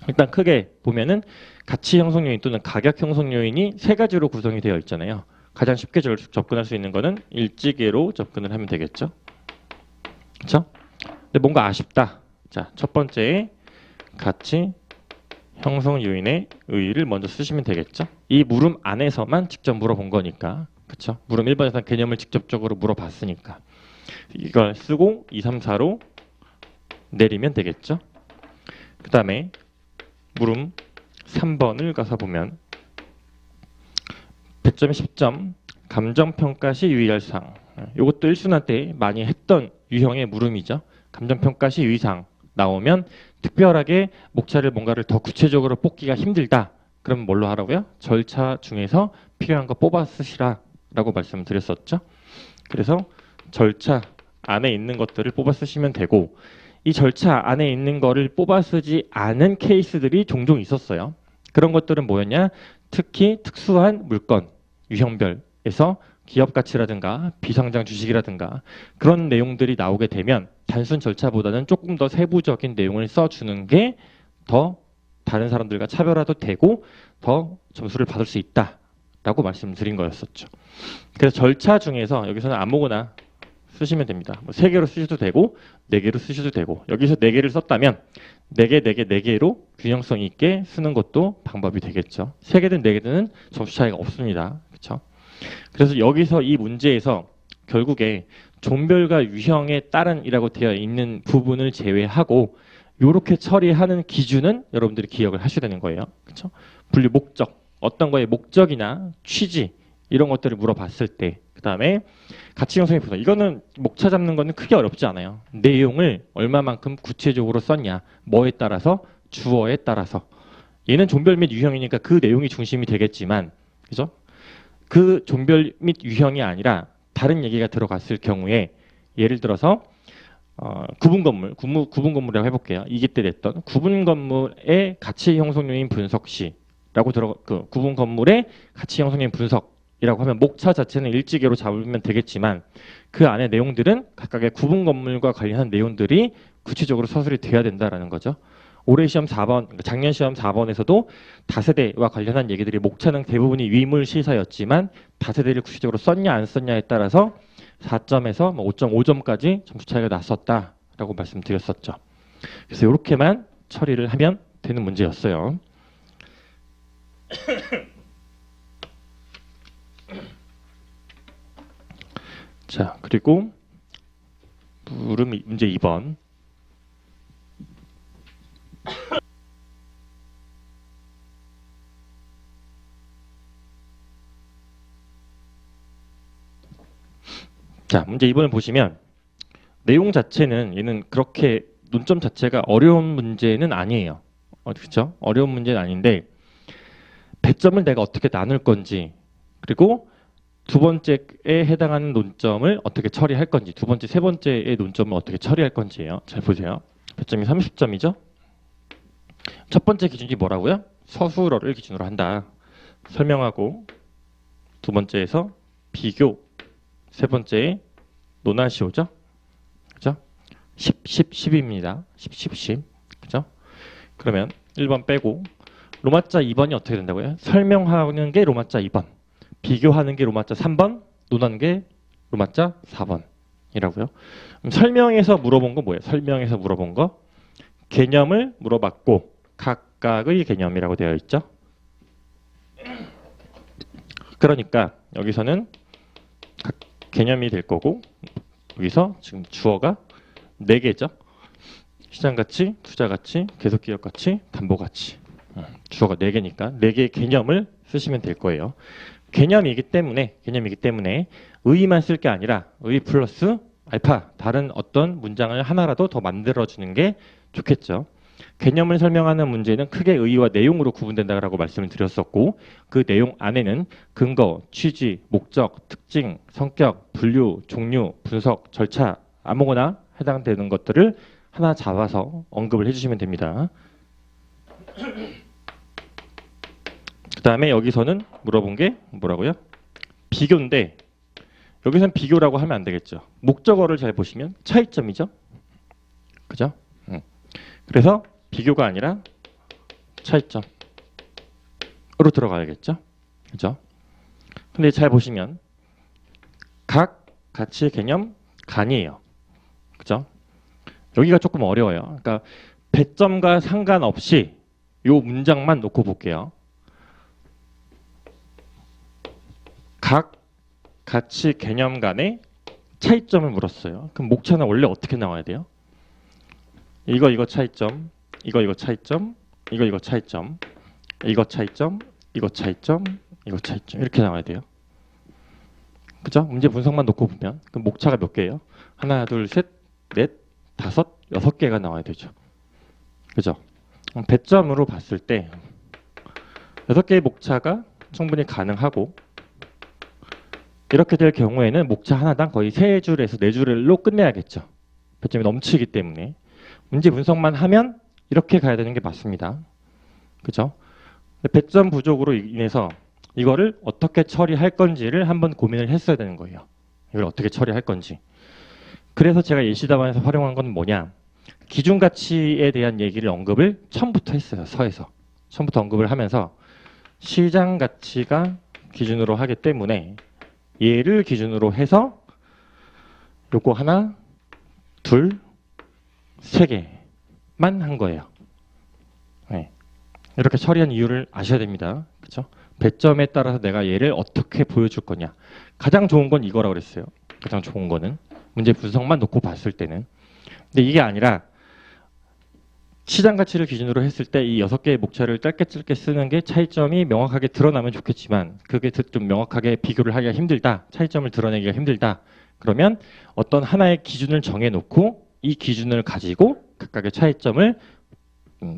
일단 크게 보면은 가치 형성 요인 또는 가격 형성 요인이 3가지로 구성이 되어 있잖아요. 가장 쉽게 접근할 수 있는 거는 일지계로 접근을 하면 되겠죠. 그렇죠? 근데 뭔가 아쉽다. 자, 첫 번째 가치 형성 요인의 의의를 먼저 쓰시면 되겠죠. 이 물음 안에서만 직접 물어본 거니까. 그렇죠? 물음 1번에서 개념을 직접적으로 물어봤으니까. 이걸 쓰고 2, 3, 4로 내리면 되겠죠. 그 다음에 물음 3번을 가서 보면 배점이 10점, 감정평가 시 유의할 사항. 이것도 1순환 때 많이 했던 유형의 물음이죠. 감정평가 시 유의사항 나오면 특별하게 목차를 뭔가를 더 구체적으로 뽑기가 힘들다. 그럼 뭘로 하라고요? 절차 중에서 필요한 거 뽑아 쓰시라 라고 말씀드렸었죠. 그래서 절차 안에 있는 것들을 뽑아 쓰시면 되고 이 절차 안에 있는 거를 뽑아 쓰지 않은 케이스들이 종종 있었어요. 그런 것들은 뭐였냐? 특히 특수한 물건, 유형별에서 기업 가치라든가 비상장 주식이라든가 그런 내용들이 나오게 되면 단순 절차보다는 조금 더 세부적인 내용을 써주는 게 더 다른 사람들과 차별화도 되고 더 점수를 받을 수 있다라고 말씀드린 거였었죠. 그래서 절차 중에서 여기서는 아무거나 쓰시면 됩니다. 뭐 3개로 쓰셔도 되고 4개로 쓰셔도 되고 여기서 4개를 썼다면 4개, 4개, 4개로 균형성 있게 쓰는 것도 방법이 되겠죠. 3개든 4개든 점수 차이가 없습니다. 그렇죠? 그래서 여기서 이 문제에서 결국에 종별과 유형에 따른이라고 되어 있는 부분을 제외하고 요렇게 처리하는 기준은 여러분들이 기억을 하셔야 되는 거예요. 그렇죠? 분류 목적, 어떤 거의 목적이나 취지 이런 것들을 물어봤을 때, 그 다음에 가치 형성의 분석. 이거는 목차 잡는 거는 크게 어렵지 않아요. 내용을 얼마만큼 구체적으로 썼냐, 뭐에 따라서, 주어에 따라서. 얘는 종별 및 유형이니까 그 내용이 중심이 되겠지만, 그죠? 그 종별 및 유형이 아니라 다른 얘기가 들어갔을 경우에, 예를 들어서 구분 건물, 구분 건물이라고 해볼게요. 이기 때 됐던 구분 건물의 가치 형성 요인 분석 시라고 구분 건물의 가치 형성 요인 분석이라고 하면 목차 자체는 일지계로 잡으면 되겠지만 그 안에 내용들은 각각의 구분 건물과 관련한 내용들이 구체적으로 서술이 돼야 된다라는 거죠. 올해 시험 4번, 작년 시험 4번에서도 다세대와 관련한 얘기들이 목차는 대부분이 위물 시사였지만 다세대를 구체적으로 썼냐 안 썼냐에 따라서 4점에서 5.5점까지 점수 차이가 났었다라고 말씀드렸었죠. 그래서 이렇게만 처리를 하면 되는 문제였어요. 자, 그리고 물음 문제 2번. 자, 문제 2번을 보시면 내용 자체는 얘는 그렇게 논점 자체가 어려운 문제는 아니에요. 그렇죠? 어려운 문제는 아닌데 배점을 내가 어떻게 나눌 건지 그리고 두 번째에 해당하는 논점을 어떻게 처리할 건지 두 번째, 세 번째의 논점을 어떻게 처리할 건지예요. 잘 보세요. 배점이 30점이죠. 첫 번째 기준이 뭐라고요? 서술어를 기준으로 한다. 설명하고 두 번째에서 비교 세 번째에 논하시오죠. 그죠? 10, 10, 10입니다. 10, 10, 10. 그죠? 그러면 1번 빼고 로마자 2번이 어떻게 된다고요? 설명하는 게 로마자 2번, 비교하는 게 로마자 3번, 논하는 게 로마자 4번이라고요. 설명에서 물어본 거 뭐예요? 설명에서 물어본 거 개념을 물어봤고 각각의 개념이라고 되어 있죠. 그러니까 여기서는 각 개념이 될 거고 여기서 지금 주어가 4개죠. 시장가치, 투자가치, 계속기업가치, 담보가치. 주어가 4개니까 4개의 개념을 쓰시면 될 거예요. 개념이기 때문에 의의만 쓸 게 아니라 의 플러스 알파 다른 어떤 문장을 하나라도 더 만들어주는 게 좋겠죠. 개념을 설명하는 문제는 크게 의의와 내용으로 구분된다고 말씀을 드렸었고 그 내용 안에는 근거, 취지, 목적, 특징, 성격, 분류, 종류, 분석, 절차 아무거나 해당되는 것들을 하나 잡아서 언급을 해주시면 됩니다. 그 다음에 여기서는 물어본 게 뭐라고요? 비교인데 여기서는 비교라고 하면 안 되겠죠. 목적어를 잘 보시면 차이점이죠. 그죠? 그래서 비교가 아니라 차이점으로 들어가야겠죠. 그죠? 근데 잘 보시면 각 가치 개념 간이에요. 그죠? 여기가 조금 어려워요. 그러니까 배점과 상관없이 이 문장만 놓고 볼게요. 각 가치 개념 간의 차이점을 물었어요. 그럼 목차는 원래 어떻게 나와야 돼요? 이거 차이점, 이거 차이점, 이거 차이점, 이거 차이점, 이거 차이점, 이거 차이점 이렇게 나와야 돼요. 그죠? 문제 분석만 놓고 보면 그럼 목차가 몇 개예요? 하나, 둘, 셋, 넷, 다섯, 6개가 나와야 되죠. 그죠? 배점으로 봤을 때 6개의 목차가 충분히 가능하고 이렇게 될 경우에는 목차 하나당 거의 3줄에서 4줄로 끝내야겠죠. 배점이 넘치기 때문에 문제 분석만 하면 이렇게 가야 되는 게 맞습니다. 그죠? 배점 부족으로 인해서 이거를 어떻게 처리할 건지를 한번 고민을 했어야 되는 거예요. 이걸 어떻게 처리할 건지. 그래서 제가 예시답안에서 활용한 건 뭐냐? 기준 가치에 대한 얘기를 언급을 처음부터 했어요. 서에서. 처음부터 언급을 하면서 시장 가치가 기준으로 하기 때문에 얘를 기준으로 해서 요거 하나, 둘, 3개만 한 거예요. 네. 이렇게 처리한 이유를 아셔야 됩니다. 그렇죠? 배점에 따라서 내가 얘를 어떻게 보여줄 거냐. 가장 좋은 건 이거라고 그랬어요. 가장 좋은 거는 문제 분석만 놓고 봤을 때는. 근데 이게 아니라 시장 가치를 기준으로 했을 때 이 6개의 목차를 짧게 쓰는 게 차이점이 명확하게 드러나면 좋겠지만 그게 좀 명확하게 비교를 하기가 힘들다. 차이점을 드러내기가 힘들다. 그러면 어떤 하나의 기준을 정해놓고 이 기준을 가지고 각각의 차이점을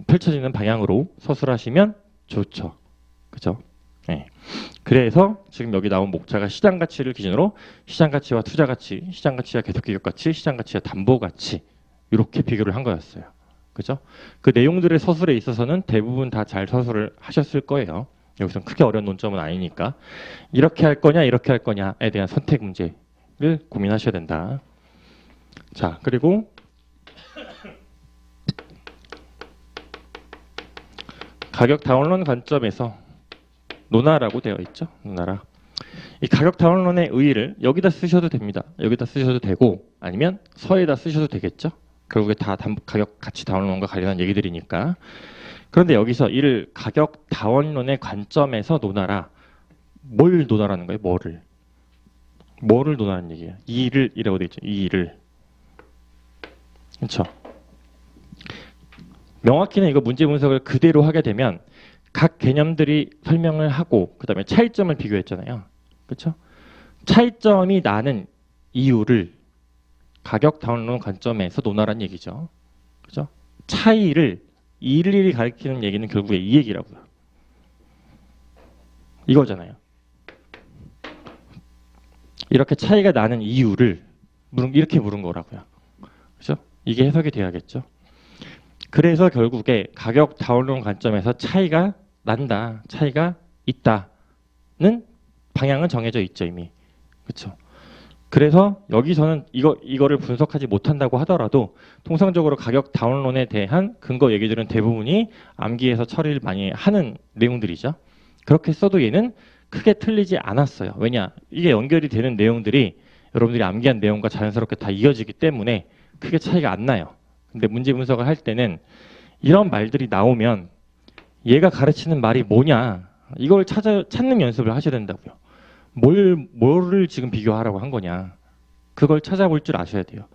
펼쳐지는 방향으로 서술하시면 좋죠. 그죠? 네. 그래서 지금 여기 나온 목차가 시장 가치를 기준으로 시장 가치와 투자 가치, 시장 가치와 계속 기업 가치, 시장 가치와 담보 가치 이렇게 비교를 한 거였어요. 그죠? 그 내용들의 서술에 있어서는 대부분 다 잘 서술을 하셨을 거예요. 여기서 크게 어려운 논점은 아니니까. 이렇게 할 거냐, 이렇게 할 거냐에 대한 선택 문제를 고민하셔야 된다. 자, 그리고 가격 다운론 관점에서 논하라고 되어 있죠. 논하라. 이 가격 다운론의 의의를 여기다 쓰셔도 됩니다. 여기다 쓰셔도 되고 아니면 서에다 쓰셔도 되겠죠. 결국에 다 가격 가치 다운론과 관련한 얘기들이니까. 그런데 여기서 이를 가격 다운론의 관점에서 논하라. 뭘 논하라는 거예요? 뭐를 논하는 얘기예요? 이 일을 이라고 되어 있죠. 이 일을. 그렇죠. 명확히는 이거 문제 분석을 그대로 하게 되면 각 개념들이 설명을 하고 그다음에 차이점을 비교했잖아요. 그렇죠? 차이점이 나는 이유를 가격 다운론 관점에서 논하라는 얘기죠. 그죠? 차이를 일일이 가리키는 얘기는 결국에 이 얘기라고요. 이거잖아요. 이렇게 차이가 나는 이유를 이렇게 물은 거라고요. 그죠? 이게 해석이 돼야겠죠. 그래서 결국에 가격 다운론 관점에서 차이가 난다, 차이가 있다는 방향은 정해져 있죠 이미. 그렇죠? 그래서 여기서는 이거를 분석하지 못한다고 하더라도 통상적으로 가격 다운론에 대한 근거 얘기들은 대부분이 암기해서 처리를 많이 하는 내용들이죠. 그렇게 써도 얘는 크게 틀리지 않았어요. 왜냐? 이게 연결이 되는 내용들이 여러분들이 암기한 내용과 자연스럽게 다 이어지기 때문에 크게 차이가 안 나요. 근데 문제 분석을 할 때는 이런 말들이 나오면 얘가 가르치는 말이 뭐냐 이걸 찾는 연습을 하셔야 된다고요. 뭐를 지금 비교하라고 한 거냐 그걸 찾아볼 줄 아셔야 돼요.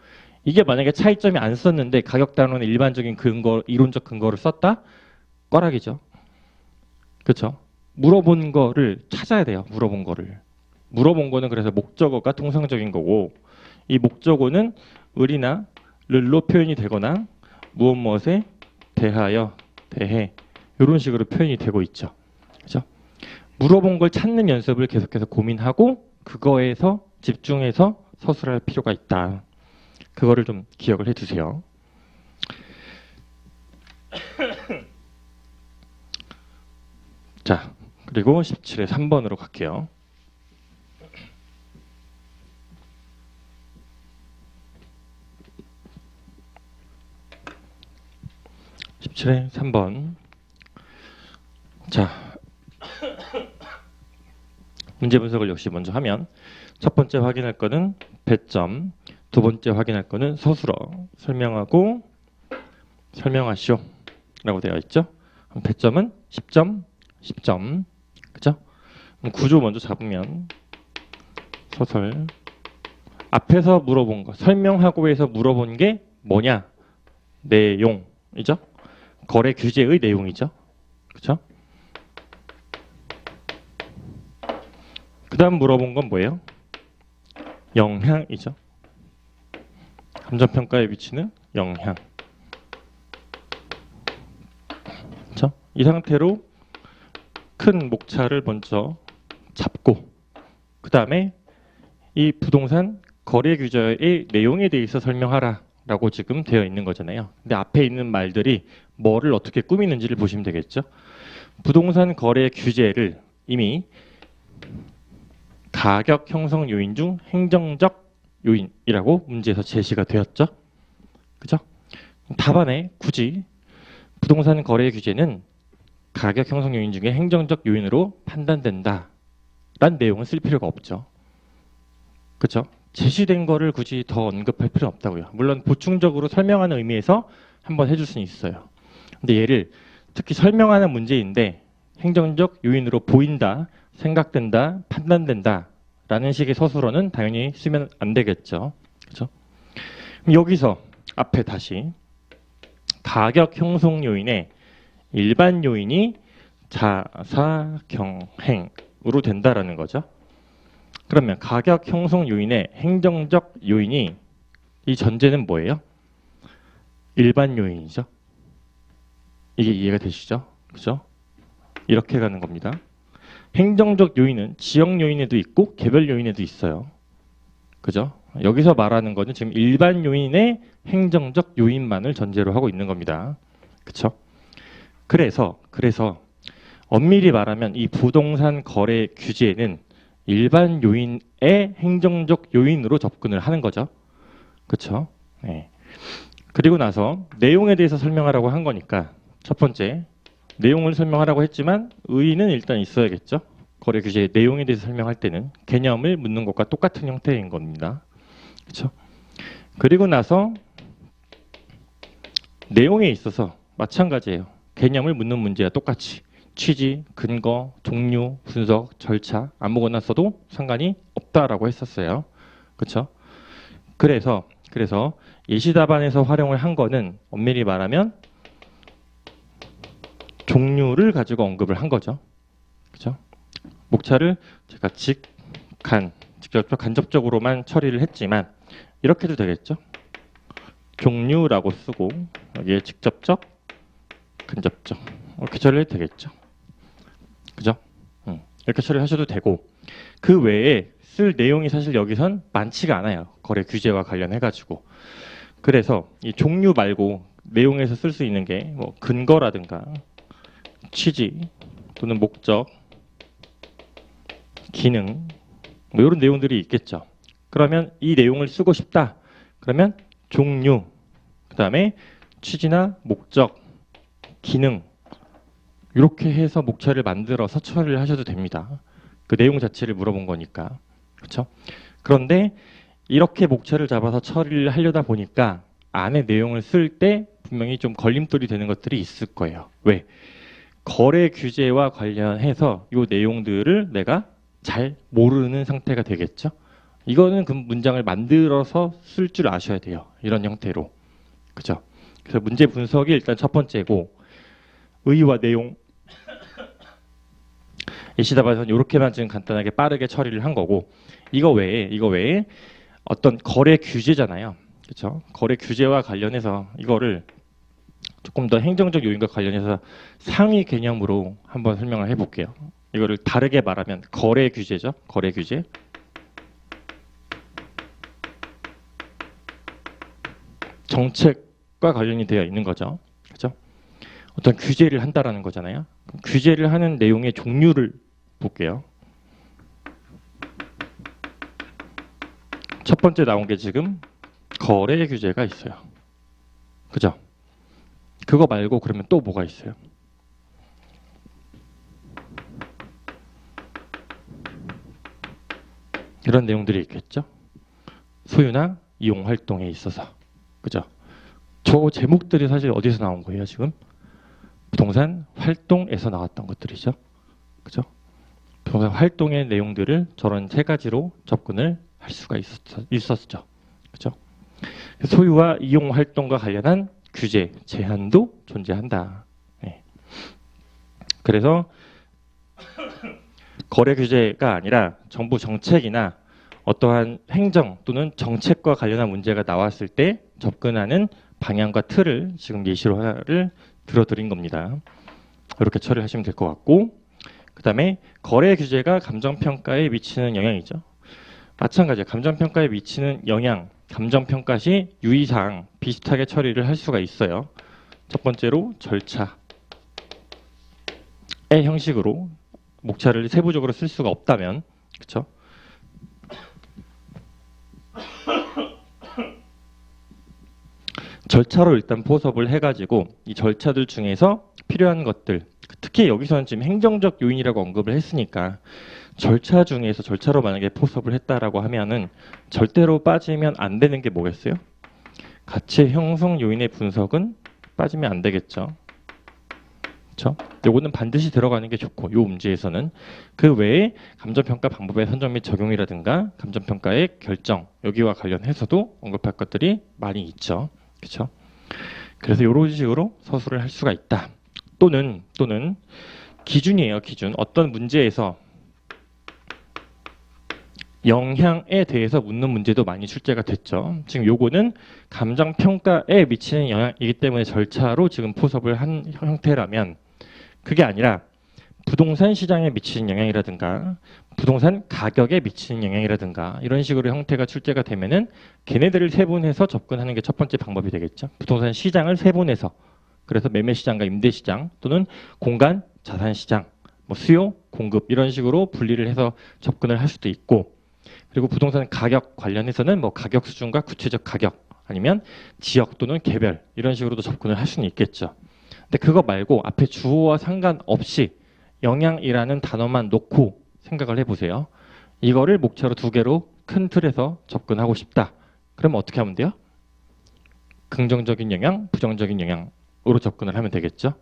이게 만약에 차이점이 안 썼는데 가격 단원의 일반적인 근거, 이론적 근거를 썼다? 꽈락이죠. 그렇죠? 물어본 거를 찾아야 돼요. 물어본 거는 그래서 목적어가 통상적인 거고 이 목적어는 을이나 를로 표현이 되거나 무엇에 대하여, 대해 이런 식으로 표현이 되고 있죠. 그렇죠? 물어본 걸 찾는 연습을 계속해서 고민하고 그거에서 집중해서 서술할 필요가 있다. 그거를 좀 기억을 해두세요. 자, 그리고 17의 3번으로 갈게요. (17의 3번) 자, 문제 분석을 역시 먼저 하면 첫 번째 확인할 거는 배점, 두 번째 확인할 거는 서술어 설명하고 설명하시오 라고 되어 있죠. 배점은 10점, 10점. 그죠? 구조 먼저 잡으면 서술 앞에서 물어본 거 설명하고 해서 물어본 게 뭐냐? 내용이죠. 거래 규제의 내용이죠. 그렇죠? 그 다음 물어본 건 뭐예요? 영향이죠. 감정평가에 미치는 영향. 그렇죠? 이 상태로 큰 목차를 먼저 잡고 그 다음에 이 부동산 거래 규제의 내용에 대해서 설명하라 라고 지금 되어 있는 거잖아요. 근데 앞에 있는 말들이 뭐를 어떻게 꾸미는지를 보시면 되겠죠. 부동산 거래 규제를 이미 가격 형성 요인 중 행정적 요인이라고 문제에서 제시가 되었죠. 그죠? 답안에 굳이 부동산 거래 규제는 가격 형성 요인 중에 행정적 요인으로 판단된다 라는 내용을 쓸 필요가 없죠. 그렇죠? 제시된 거를 굳이 더 언급할 필요는 없다고요. 물론 보충적으로 설명하는 의미에서 한번 해줄 수는 있어요. 근데 얘를 특히 설명하는 문제인데 행정적 요인으로 보인다, 생각된다, 판단된다 라는 식의 서술어는 당연히 쓰면 안 되겠죠. 그렇죠? 여기서 앞에 다시 가격 형성 요인의 일반 요인이 자사경행으로 된다라는 거죠. 그러면 가격 형성 요인의 행정적 요인이 이 전제는 뭐예요? 일반 요인이죠. 이게 이해가 되시죠? 그죠? 이렇게 가는 겁니다. 행정적 요인은 지역 요인에도 있고 개별 요인에도 있어요. 그죠? 여기서 말하는 거는 지금 일반 요인의 행정적 요인만을 전제로 하고 있는 겁니다. 그쵸? 그래서 엄밀히 말하면 이 부동산 거래 규제는 일반 요인의 행정적 요인으로 접근을 하는 거죠. 그쵸? 네. 그리고 나서 내용에 대해서 설명하라고 한 거니까 첫 번째, 내용을 설명하라고 했지만 의의는 일단 있어야겠죠. 거래 규제의 내용에 대해서 설명할 때는 개념을 묻는 것과 똑같은 형태인 겁니다. 그렇죠? 그리고 나서 내용에 있어서 마찬가지예요. 개념을 묻는 문제와 똑같이 취지, 근거, 종류, 분석, 절차 아무거나 써도 상관이 없다라고 했었어요. 그렇죠? 그래서 예시 답안에서 활용을 한 거는 엄밀히 말하면 종류를 가지고 언급을 한 거죠. 그렇죠? 목차를 제가 직접적, 간접적으로만 처리를 했지만 이렇게 해도 되겠죠? 종류라고 쓰고 여기에 직접적, 간접적 이렇게 처리해도 되겠죠? 그죠? 이렇게 처리하셔도 되고 그 외에 쓸 내용이 사실 여기선 많지가 않아요. 거래 규제와 관련해가지고. 그래서 이 종류 말고 내용에서 쓸 수 있는 게 뭐 근거라든가 취지 또는 목적, 기능 뭐 이런 내용들이 있겠죠. 그러면 이 내용을 쓰고 싶다. 그러면 종류, 그 다음에 취지나 목적, 기능 이렇게 해서 목차를 만들어서 처리를 하셔도 됩니다. 그 내용 자체를 물어본 거니까. 그렇죠? 그런데 이렇게 목차를 잡아서 처리를 하려다 보니까 안에 내용을 쓸 때 분명히 좀 걸림돌이 되는 것들이 있을 거예요. 왜? 거래 규제와 관련해서 이 내용들을 내가 잘 모르는 상태가 되겠죠. 이거는 그 문장을 만들어서 쓸 줄 아셔야 돼요. 이런 형태로. 그죠? 그래서 문제 분석이 일단 첫 번째고 의의와 내용 예시답안에서는 이렇게만 지금 간단하게 빠르게 처리를 한 거고 이거 외에 어떤 거래 규제잖아요. 그렇죠? 거래 규제와 관련해서 이거를 조금 더 행정적 요인과 관련해서 상위 개념으로 한번 설명을 해볼게요. 이거를 다르게 말하면 거래 규제죠. 거래 규제. 정책과 관련이 되어 있는 거죠. 그렇죠? 어떤 규제를 한다라는 거잖아요. 규제를 하는 내용의 종류를 볼게요. 첫 번째 나온 게 지금 거래 규제가 있어요. 그죠? 그거 말고 그러면 또 뭐가 있어요? 이런 내용들이 있겠죠? 소유나 이용 활동에 있어서. 그죠? 저 제목들이 사실 어디서 나온 거예요, 지금? 부동산 활동에서 나왔던 것들이죠. 그죠? 부동산 활동의 내용들을 저런 세 가지로 접근을 할 수가 있었죠. 그죠? 소유와 이용 활동과 관련한 규제, 제한도 존재한다. 네. 그래서 거래 규제가 아니라 정부 정책이나 어떠한 행정 또는 정책과 관련한 문제가 나왔을 때 접근하는 방향과 틀을 지금 예시로를 들어드린 겁니다. 이렇게 처리하시면 될 것 같고 그 다음에 거래 규제가 감정평가에 미치는 영향이죠. 마찬가지로 감정평가에 미치는 영향, 감정평가 시 유의사항 비슷하게 처리를 할 수가 있어요. 첫 번째로 절차의 형식으로 목차를 세부적으로 쓸 수가 없다면 그렇죠? 절차로 일단 포섭을 해가지고 이 절차들 중에서 필요한 것들 특히 여기서는 지금 행정적 요인이라고 언급을 했으니까 절차 중에서 절차로 만약에 포섭을 했다라고 하면은 절대로 빠지면 안 되는 게 뭐겠어요? 가치 형성 요인의 분석은 빠지면 안 되겠죠. 그렇죠? 요거는 반드시 들어가는 게 좋고 요 문제에서는 그 외에 감정평가 방법의 선정 및 적용이라든가 감정평가의 결정 여기와 관련해서도 언급할 것들이 많이 있죠. 그렇죠? 그래서 이런 식으로 서술을 할 수가 있다. 또는 기준이에요. 기준. 어떤 문제에서 영향에 대해서 묻는 문제도 많이 출제가 됐죠. 지금 요거는 감정평가에 미치는 영향이기 때문에 절차로 지금 포섭을 한 형태라면, 그게 아니라 부동산 시장에 미치는 영향이라든가 부동산 가격에 미치는 영향이라든가 이런 식으로 형태가 출제가 되면은 걔네들을 세분해서 접근하는 게 첫 번째 방법이 되겠죠. 부동산 시장을 세분해서, 그래서 매매 시장과 임대 시장 또는 공간 자산 시장, 뭐 수요 공급 이런 식으로 분리를 해서 접근을 할 수도 있고, 그리고 부동산 가격 관련해서는 뭐 가격 수준과 구체적 가격, 아니면 지역 또는 개별 이런 식으로도 접근을 할 수는 있겠죠. 근데 그거 말고 앞에 주어와 상관없이 영향이라는 단어만 놓고 생각을 해보세요. 이거를 목차로 두 개로 큰 틀에서 접근하고 싶다. 그럼 어떻게 하면 돼요? 긍정적인 영향, 부정적인 영향으로 접근을 하면 되겠죠.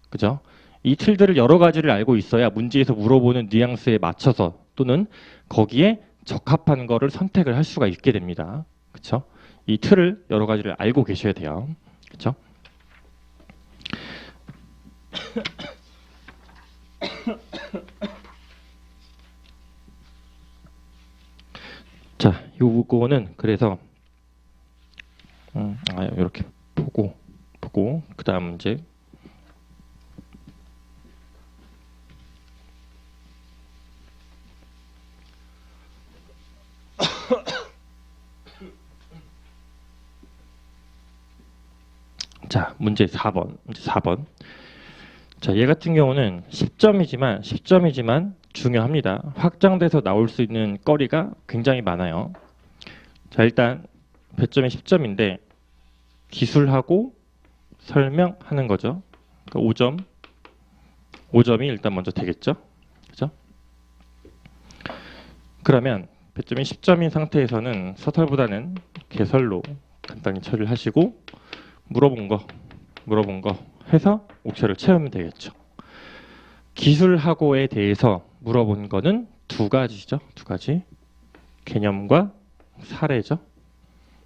그죠? 이 틀들을 여러 가지를 알고 있어야 문제에서 물어보는 뉘앙스에 맞춰서 또는 거기에 적합한 거를 선택을 할 수가 있게 됩니다. 그렇죠? 이 틀을 여러 가지를 알고 계셔야 돼요. 그렇죠? 자, 요거는 그래서 이렇게 보고 그다음 문제. 자, 문제 4번. 문제 4번. 자, 얘 같은 경우는 10점이지만 중요합니다. 확장돼서 나올 수 있는 거리가 굉장히 많아요. 자, 일단 배점이 10점인데 기술하고 설명하는 거죠. 그러니까 5점이 일단 먼저 되겠죠. 그죠? 그러면 배점이 10점인 상태에서는 서설보다는 개설로 간단히 처리를 하시고 물어본 거 해서 옥체를 채우면 되겠죠. 기술하고에 대해서 물어본 거는 두 가지죠. 두 가지. 개념과 사례죠.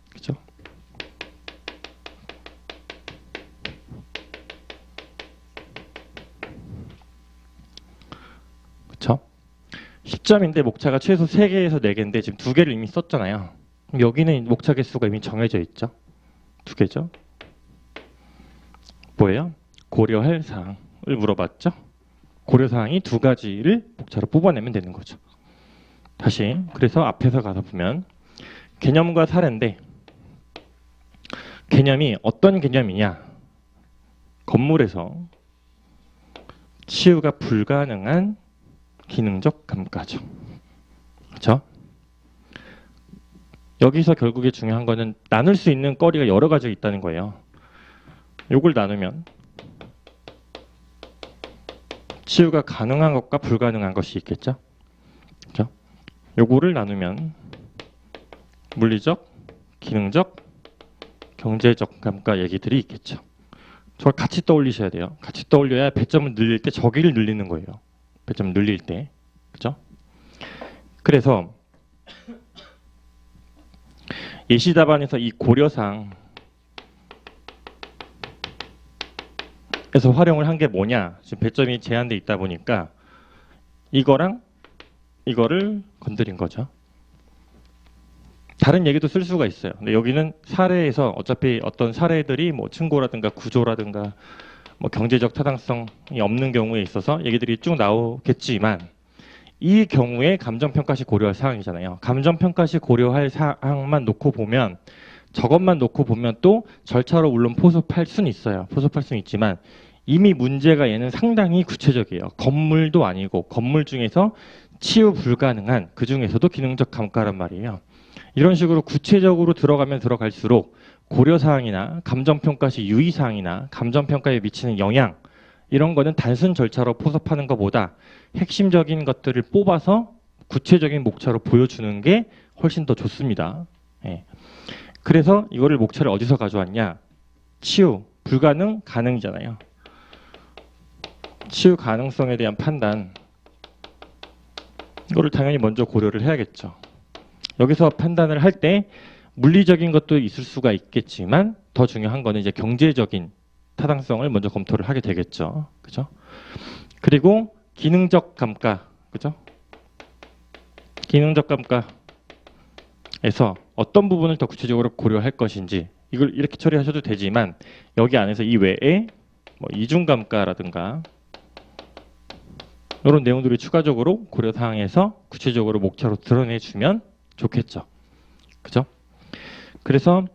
그죠? 그쵸? 10점인데 목차가 최소 3개에서 4개인데 지금 2개를 이미 썼잖아요. 그럼 여기는 목차 개수가 이미 정해져 있죠. 2개죠. 뭐예요? 고려할 사항을 물어봤죠. 고려사항이 2가지를 목차로 뽑아내면 되는 거죠. 다시 그래서 앞에서 가서 보면 개념과 사례인데 개념이 어떤 개념이냐? 건물에서 치유가 불가능한 기능적 감가죠. 그렇죠? 여기서 결국에 중요한 거는 나눌 수 있는 거리가 여러 가지가 있다는 거예요. 요걸 나누면 치유가 가능한 것과 불가능한 것이 있겠죠. 그렇죠? 요거를 나누면 물리적, 기능적, 경제적 감가 얘기들이 있겠죠. 저걸 같이 떠올리셔야 돼요. 같이 떠올려야 배점을 늘릴 때 저기를 늘리는 거예요. 배점을 늘릴 때. 그렇죠? 그래서 예시 답안에서 이 고려사항 에서 활용을 한 게 뭐냐? 지금 배점이 제한돼 있다 보니까 이거랑 이거를 건드린 거죠. 다른 얘기도 쓸 수가 있어요. 근데 여기는 사례에서 어차피 어떤 사례들이 뭐 층고라든가 구조라든가 뭐 경제적 타당성이 없는 경우에 있어서 얘기들이 쭉 나오겠지만 이 경우에 감정평가시 고려할 사항이잖아요. 감정평가시 고려할 사항만 놓고 보면 저것만 놓고 보면 또 절차로 물론 포섭할 수는 있어요. 포섭할 수는 있지만 이미 문제가 얘는 상당히 구체적이에요. 건물도 아니고 건물 중에서 치유 불가능한 그 중에서도 기능적 감가란 말이에요. 이런 식으로 구체적으로 들어가면 들어갈수록 고려사항이나 감정평가시 유의사항이나 감정평가에 미치는 영향 이런 거는 단순 절차로 포섭하는 것보다 핵심적인 것들을 뽑아서 구체적인 목차로 보여주는 게 훨씬 더 좋습니다. 예. 그래서 이거를 목차를 어디서 가져왔냐? 치유, 불가능, 가능이잖아요. 치유 가능성에 대한 판단 이거를 당연히 먼저 고려를 해야겠죠. 여기서 판단을 할 때 물리적인 것도 있을 수가 있겠지만 더 중요한 거는 이제 경제적인 타당성을 먼저 검토를 하게 되겠죠. 그죠? 그리고 기능적 감가, 그죠? 기능적 감가에서 어떤 부분을 더 구체적으로 고려할 것인지 이걸 이렇게 처리하셔도 되지만 여기 안에서 이 외에 뭐 이중 감가라든가 이런 내용들이 추가적으로 고려 사항에서 구체적으로 목차로 드러내주면 좋겠죠. 그죠? 그래서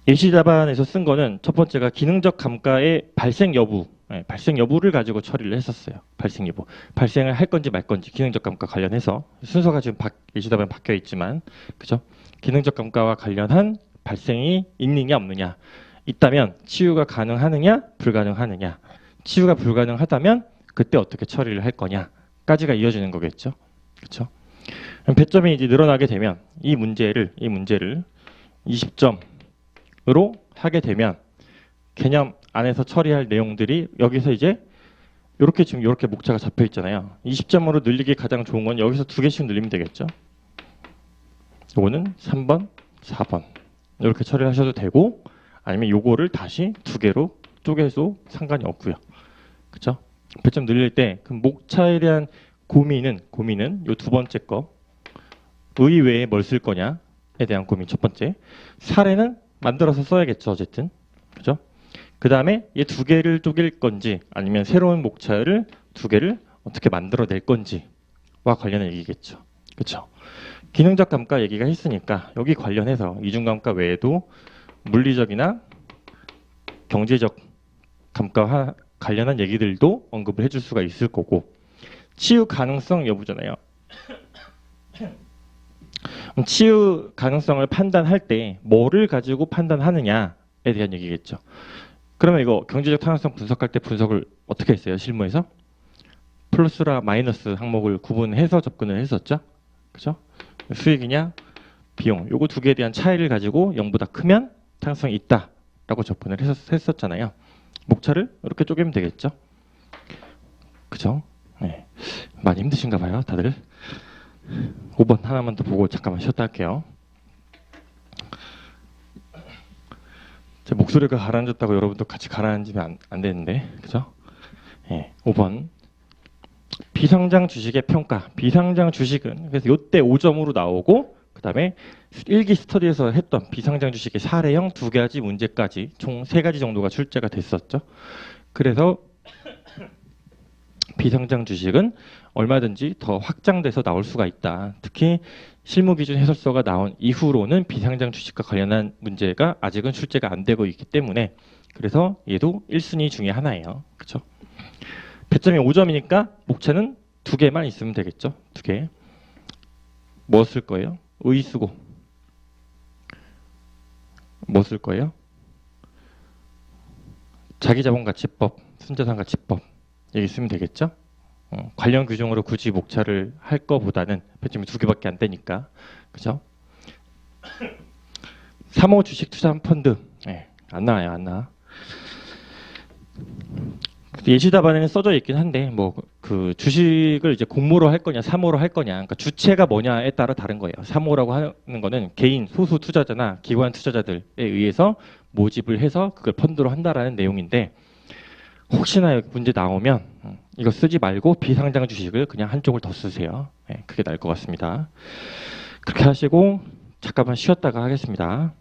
예시 답안에서 쓴 거는 첫 번째가 기능적 감가의 발생 여부, 발생 여부를 가지고 처리를 했었어요. 발생 여부. 발생을 할 건지 말 건지 기능적 감가 관련해서 순서가 지금 예시 답안 바뀌어 있지만, 그죠? 기능적 감가와 관련한 발생이 있느냐 없느냐. 있다면 치유가 가능하느냐 불가능하느냐. 치유가 불가능하다면 그때 어떻게 처리를 할 거냐까지가 이어지는 거겠죠. 그렇죠? 배점이 이제 늘어나게 되면 이 문제를 20점으로 하게 되면 개념 안에서 처리할 내용들이 여기서 이제 이렇게 지금 이렇게 목차가 잡혀 있잖아요. 20점으로 늘리기 가장 좋은 건 여기서 2개씩 늘리면 되겠죠. 이거는 3번, 4번 이렇게 처리를 하셔도 되고 아니면 요거를 다시 2개로 쪼개도 상관이 없고요. 그렇죠? 배점 늘릴 때 그 목차에 대한 고민은 요 두 번째 거 의외에 뭘 쓸 거냐에 대한 고민 첫 번째. 사례는 만들어서 써야겠죠. 어쨌든. 그죠? 그 다음에 이 2개를 쪼갤 건지 아니면 새로운 목차를 2개를 어떻게 만들어낼 건지와 관련한 얘기겠죠. 그렇죠? 기능적 감가 얘기가 했으니까 여기 관련해서 이중감가 외에도 물리적이나 경제적 감가와 관련한 얘기들도 언급을 해줄 수가 있을 거고 치유 가능성 여부잖아요. 치유 가능성을 판단할 때 뭐를 가지고 판단하느냐에 대한 얘기겠죠. 그러면 이거 경제적 타당성 분석할 때 분석을 어떻게 했어요? 실무에서? 플러스라 마이너스 항목을 구분해서 접근을 했었죠. 그죠? 수익이냐 비용 요거 2개에 대한 차이를 가지고 0보다 크면 타당성이 있다라고 접근을 했었잖아요. 목차를 이렇게 쪼개면 되겠죠. 그죠? 네. 많이 힘드신가 봐요 다들. 5번 하나만 더 보고 잠깐만 쉬었다 할게요. 제 목소리가 가라앉았다고 여러분도 같이 가라앉으면 안 되는데, 그죠? 네, 5번 비상장 주식의 평가. 비상장 주식은 그래서 요때 5점으로 나오고 그 다음에 일기 스터디에서 했던 비상장 주식의 사례형 2가지 문제까지 총 3가지 정도가 출제가 됐었죠. 그래서 비상장 주식은 얼마든지 더 확장돼서 나올 수가 있다. 특히 실무기준 해설서가 나온 이후로는 비상장 주식과 관련한 문제가 아직은 출제가 안 되고 있기 때문에 그래서 얘도 1순위 중에 하나예요. 그렇죠? 배점이 5점이니까 목차는 2개만 있으면 되겠죠. 2개. 뭐 쓸 거예요? 의 쓰고. 뭐 쓸 거예요? 자기자본가치법, 순자산가치법 여기 쓰면 되겠죠? 관련 규정으로 굳이 목차를 할 거보다는 배점이 2개밖에 안 되니까. 그죠? 3호 주식 투자 펀드. 네, 안 나와요. 안 나와. 예시 답안에는 써져 있긴 한데 뭐 그 주식을 이제 공모로 할 거냐 사모로 할 거냐 그러니까 주체가 뭐냐에 따라 다른 거예요. 사모라고 하는 거는 개인 소수 투자자나 기관 투자자들에 의해서 모집을 해서 그걸 펀드로 한다라는 내용인데 혹시나 문제 나오면 이거 쓰지 말고 비상장 주식을 그냥 한쪽을 더 쓰세요. 네, 그게 나을 것 같습니다. 그렇게 하시고 잠깐만 쉬었다가 하겠습니다.